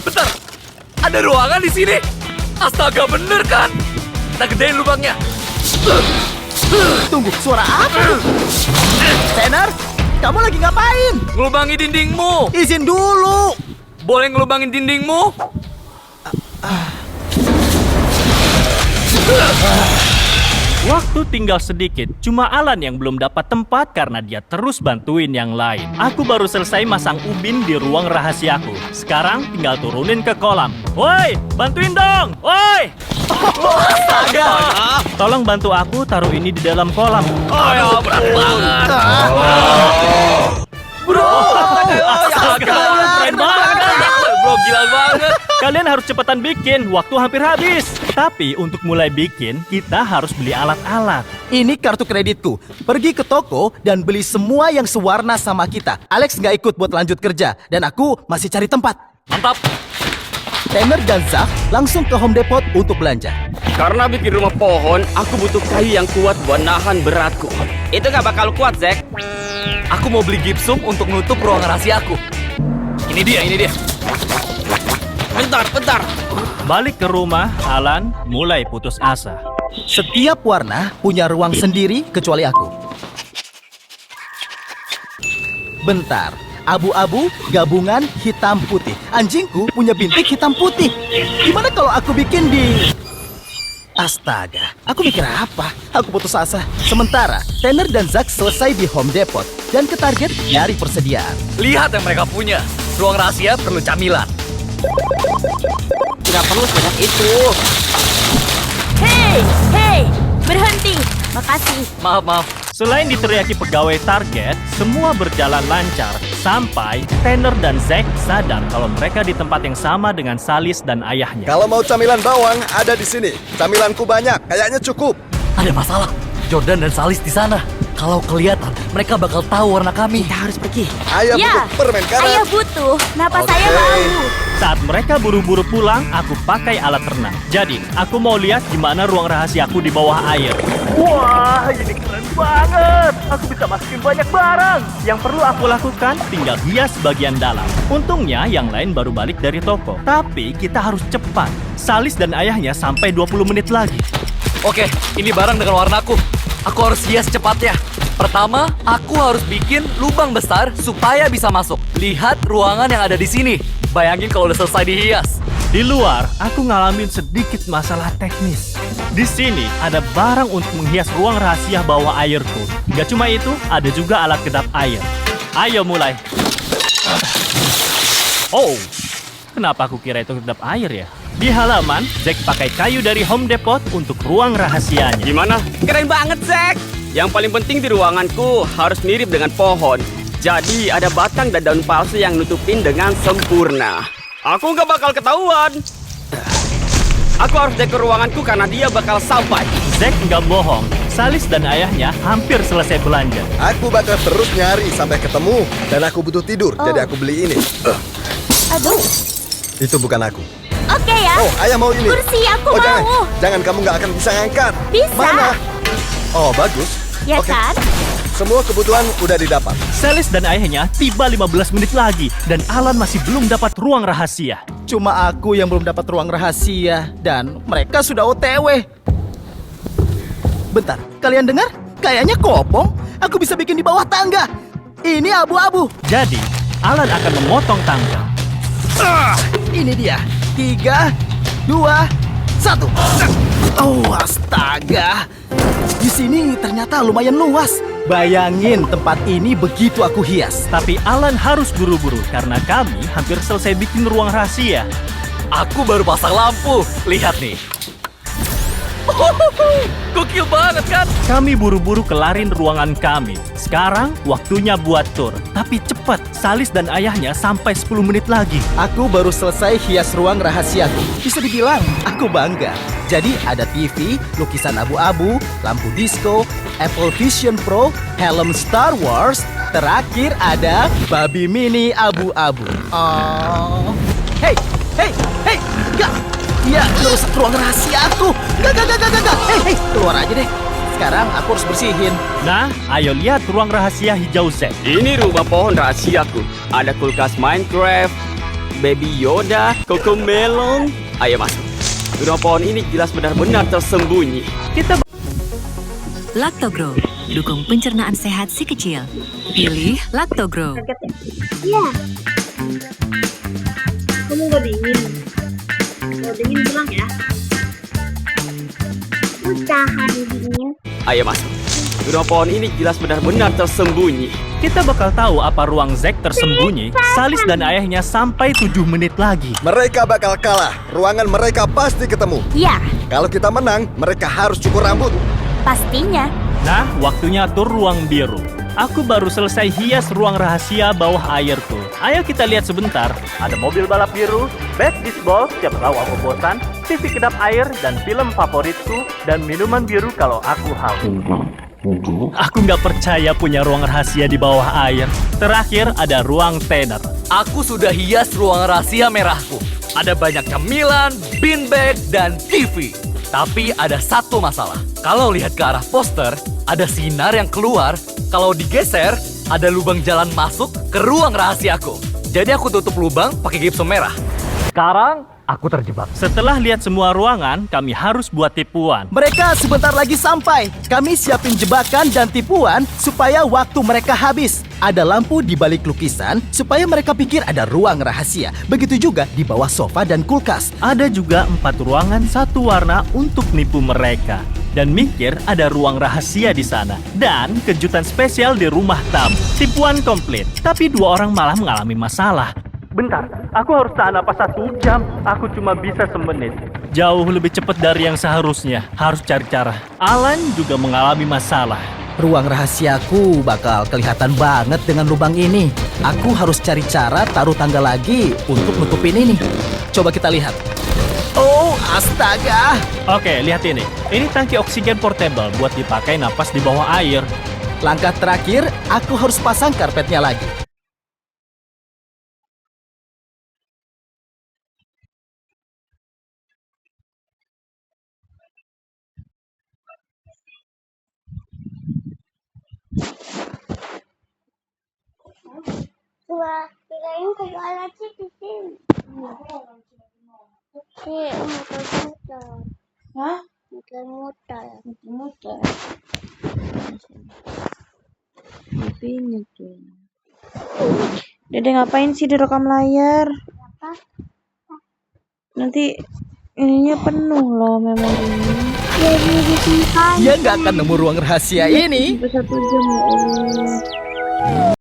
Bentar, ada ruangan di sini. Astaga, bener kan? Kita gedein lubangnya. Tunggu, suara apa? Tanner, kamu lagi ngapain? Ngelubangi dindingmu. Izin dulu. Boleh ngelubangin dindingmu? Waktu tinggal sedikit, cuma Alan yang belum dapat tempat karena dia terus bantuin yang lain. Aku baru selesai masang ubin di ruang rahasiaku. Sekarang tinggal turunin ke kolam. Woi, bantuin dong! Woi! Astaga! Tolong bantu aku taruh ini di dalam kolam. Oh ya, berat banget. Bro! Astaga! Keren banget! Bro, gila banget. Kalian harus cepetan bikin, waktu hampir habis. Tapi untuk mulai bikin, kita harus beli alat-alat. Ini kartu kreditku. Pergi ke toko dan beli semua yang sewarna sama kita. Alex nggak ikut buat lanjut kerja, dan aku masih cari tempat. Mantap. Tanner dan Zach langsung ke Home Depot untuk belanja. Karena bikin rumah pohon, aku butuh kayu yang kuat buat nahan beratku. Itu nggak bakal kuat, Zack. Aku mau beli gipsum untuk nutup ruang rahasiaku. Ini dia. Bentar. Balik ke rumah, Alan mulai putus asa. Setiap warna punya ruang sendiri kecuali aku. Bentar, abu-abu gabungan hitam putih. Anjingku punya bintik hitam putih. Gimana kalau aku bikin di... Astaga, aku mikir apa? Aku putus asa. Sementara, Tanner dan Zach selesai di Home Depot dan ke Target nyari persediaan. Lihat yang mereka punya. Ruang rahasia perlu camilan. Tidak perlu sebanyak itu. Hei, berhenti. Makasih. Maaf. Selain diteriaki pegawai Target, semua berjalan lancar sampai Tanner dan Zack sadar kalau mereka di tempat yang sama dengan Salis dan ayahnya. Kalau mau camilan bawang, ada di sini. Camilanku banyak, kayaknya cukup. Ada masalah. Jordan dan Salis di sana. Kalau kelihatan, mereka bakal tahu warna kami. Kita harus pergi. Ayah butuh permen karet. Ayah butuh. Napas saya bau. Saat mereka buru-buru pulang, aku pakai alat renang. Jadi, aku mau lihat gimana ruang rahasiaku di bawah air. Wah, ini keren banget. Aku bisa masukin banyak barang. Yang perlu aku lakukan, tinggal hias bagian dalam. Untungnya, yang lain baru balik dari toko. Tapi, kita harus cepat. Salis dan ayahnya sampai 20 menit lagi. Oke, ini barang dengan warnaku. Aku harus hias cepatnya. Pertama, aku harus bikin lubang besar supaya bisa masuk. Lihat ruangan yang ada di sini. Bayangin kalau udah selesai dihias. Di luar, aku ngalamin sedikit masalah teknis. Di sini ada barang untuk menghias ruang rahasia bawah airku. Gak cuma itu, ada juga alat kedap air. Ayo mulai. Oh, kenapa aku kira itu kedap air ya? Di halaman, Zack pakai kayu dari Home Depot untuk ruang rahasianya. Gimana? Keren banget, Zack! Yang paling penting di ruanganku harus mirip dengan pohon. Jadi ada batang dan daun palsu yang nutupin dengan sempurna. Aku nggak bakal ketahuan. Aku harus dekor ruanganku karena dia bakal sampai. Zack nggak bohong. Salis dan ayahnya hampir selesai belanja. Aku bakal terus nyari sampai ketemu. Dan aku butuh tidur, jadi aku beli ini. Aduh. Itu bukan aku. Oke ya. Oh, ayah mau ini. Kursi aku mau. Jangan, kamu nggak akan bisa ngangkat. Bisa. Mana? Oh, bagus. Ya kan? Semua kebutuhan udah didapat. Salis dan ayahnya tiba 15 menit lagi dan Alan masih belum dapat ruang rahasia. Cuma aku yang belum dapat ruang rahasia dan mereka sudah OTW. Bentar, kalian dengar? Kayaknya kopong. Aku bisa bikin di bawah tangga. Ini abu-abu. Jadi, Alan akan memotong tangga. Ini dia. 3, 2, 1. Oh, astaga. Di sini ternyata lumayan luas. Bayangin tempat ini begitu aku hias. Tapi Alan harus buru-buru karena kami hampir selesai bikin ruang rahasia. Aku baru pasang lampu. Lihat nih. Gokil banget kan? Kami buru-buru kelarin ruangan kami. Sekarang waktunya buat tur. Tapi cepat, Salis dan ayahnya sampai 10 menit lagi. Aku baru selesai hias ruang rahasiaku. Bisa dibilang, aku bangga. Jadi ada TV, lukisan abu-abu, lampu disco, Apple Vision Pro, helm Star Wars. Terakhir ada babi mini abu-abu. Oh. Hey, enggak. Dia ngerusak ruang rahasia aku. Enggak. Hey, keluar aja deh. Sekarang aku harus bersihin. Nah, ayo lihat ruang rahasia hijau Zack. Ini rumah pohon rahasiaku. Ada kulkas Minecraft, Baby Yoda, Cocomelon. Ayo masuk. Rumah pohon ini jelas benar-benar tersembunyi. Kita Lactogrow, dukung pencernaan sehat si kecil. Pilih Lactogrow. Iya. Kamu nggak dingin? Kalau dingin bilang ya. Udah hari dingin. Ayo masuk. Rumah pohon ini jelas benar-benar tersembunyi. Kita bakal tahu apa ruang Zack tersembunyi. Salis dan ayahnya sampai 7 menit lagi. Mereka bakal kalah. Ruangan mereka pasti ketemu. Ya, Kalau kita menang, mereka harus cukur rambut. pastinya. Nah, waktunya atur ruang biru. Aku baru selesai hias ruang rahasia bawah airku. Ayo kita lihat sebentar. Ada mobil balap biru, baseball, siapa tahu aku bosan, TV kedap air, dan film favoritku, dan minuman biru kalau aku haus. Aku nggak percaya punya ruang rahasia di bawah air. Terakhir ada ruang tener. Aku sudah hias ruang rahasia merahku. Ada banyak cemilan, beanbag, dan TV. Tapi ada satu masalah. Kalau lihat ke arah poster, ada sinar yang keluar. Kalau digeser, ada lubang jalan masuk ke ruang rahasiaku. Jadi aku tutup lubang pakai gipsum merah. Sekarang aku terjebak. Setelah lihat semua ruangan, kami harus buat tipuan. Mereka sebentar lagi sampai. Kami siapin jebakan dan tipuan supaya waktu mereka habis. Ada lampu di balik lukisan supaya mereka pikir ada ruang rahasia. Begitu juga di bawah sofa dan kulkas. Ada juga 4 ruangan satu warna untuk nipu mereka. Dan mikir ada ruang rahasia di sana. Dan kejutan spesial di rumah tamu. Tipuan komplit. Tapi 2 orang malah mengalami masalah. Bentar, aku harus tahan napas 1 jam. Aku cuma bisa semenit. Jauh lebih cepat dari yang seharusnya. Harus cari cara. Alan juga mengalami masalah. Ruang rahasiaku bakal kelihatan banget dengan lubang ini. Aku harus cari cara taruh tangga lagi untuk nutupin ini. Coba kita lihat. Oh, astaga! Oke, lihat ini. Ini tangki oksigen portable buat dipakai napas di bawah air. Langkah terakhir, aku harus pasang karpetnya lagi. Kirain kejualan sih di sini. Oke, muter-muter. Hah? Muter-muter. Muter-muter. Ini tuh. Dede ngapain sih direkam layar? Apa? Nanti ininya penuh loh memorinya. Dia nggak akan nemu ruang rahasia ini. 1 jam ya Allah.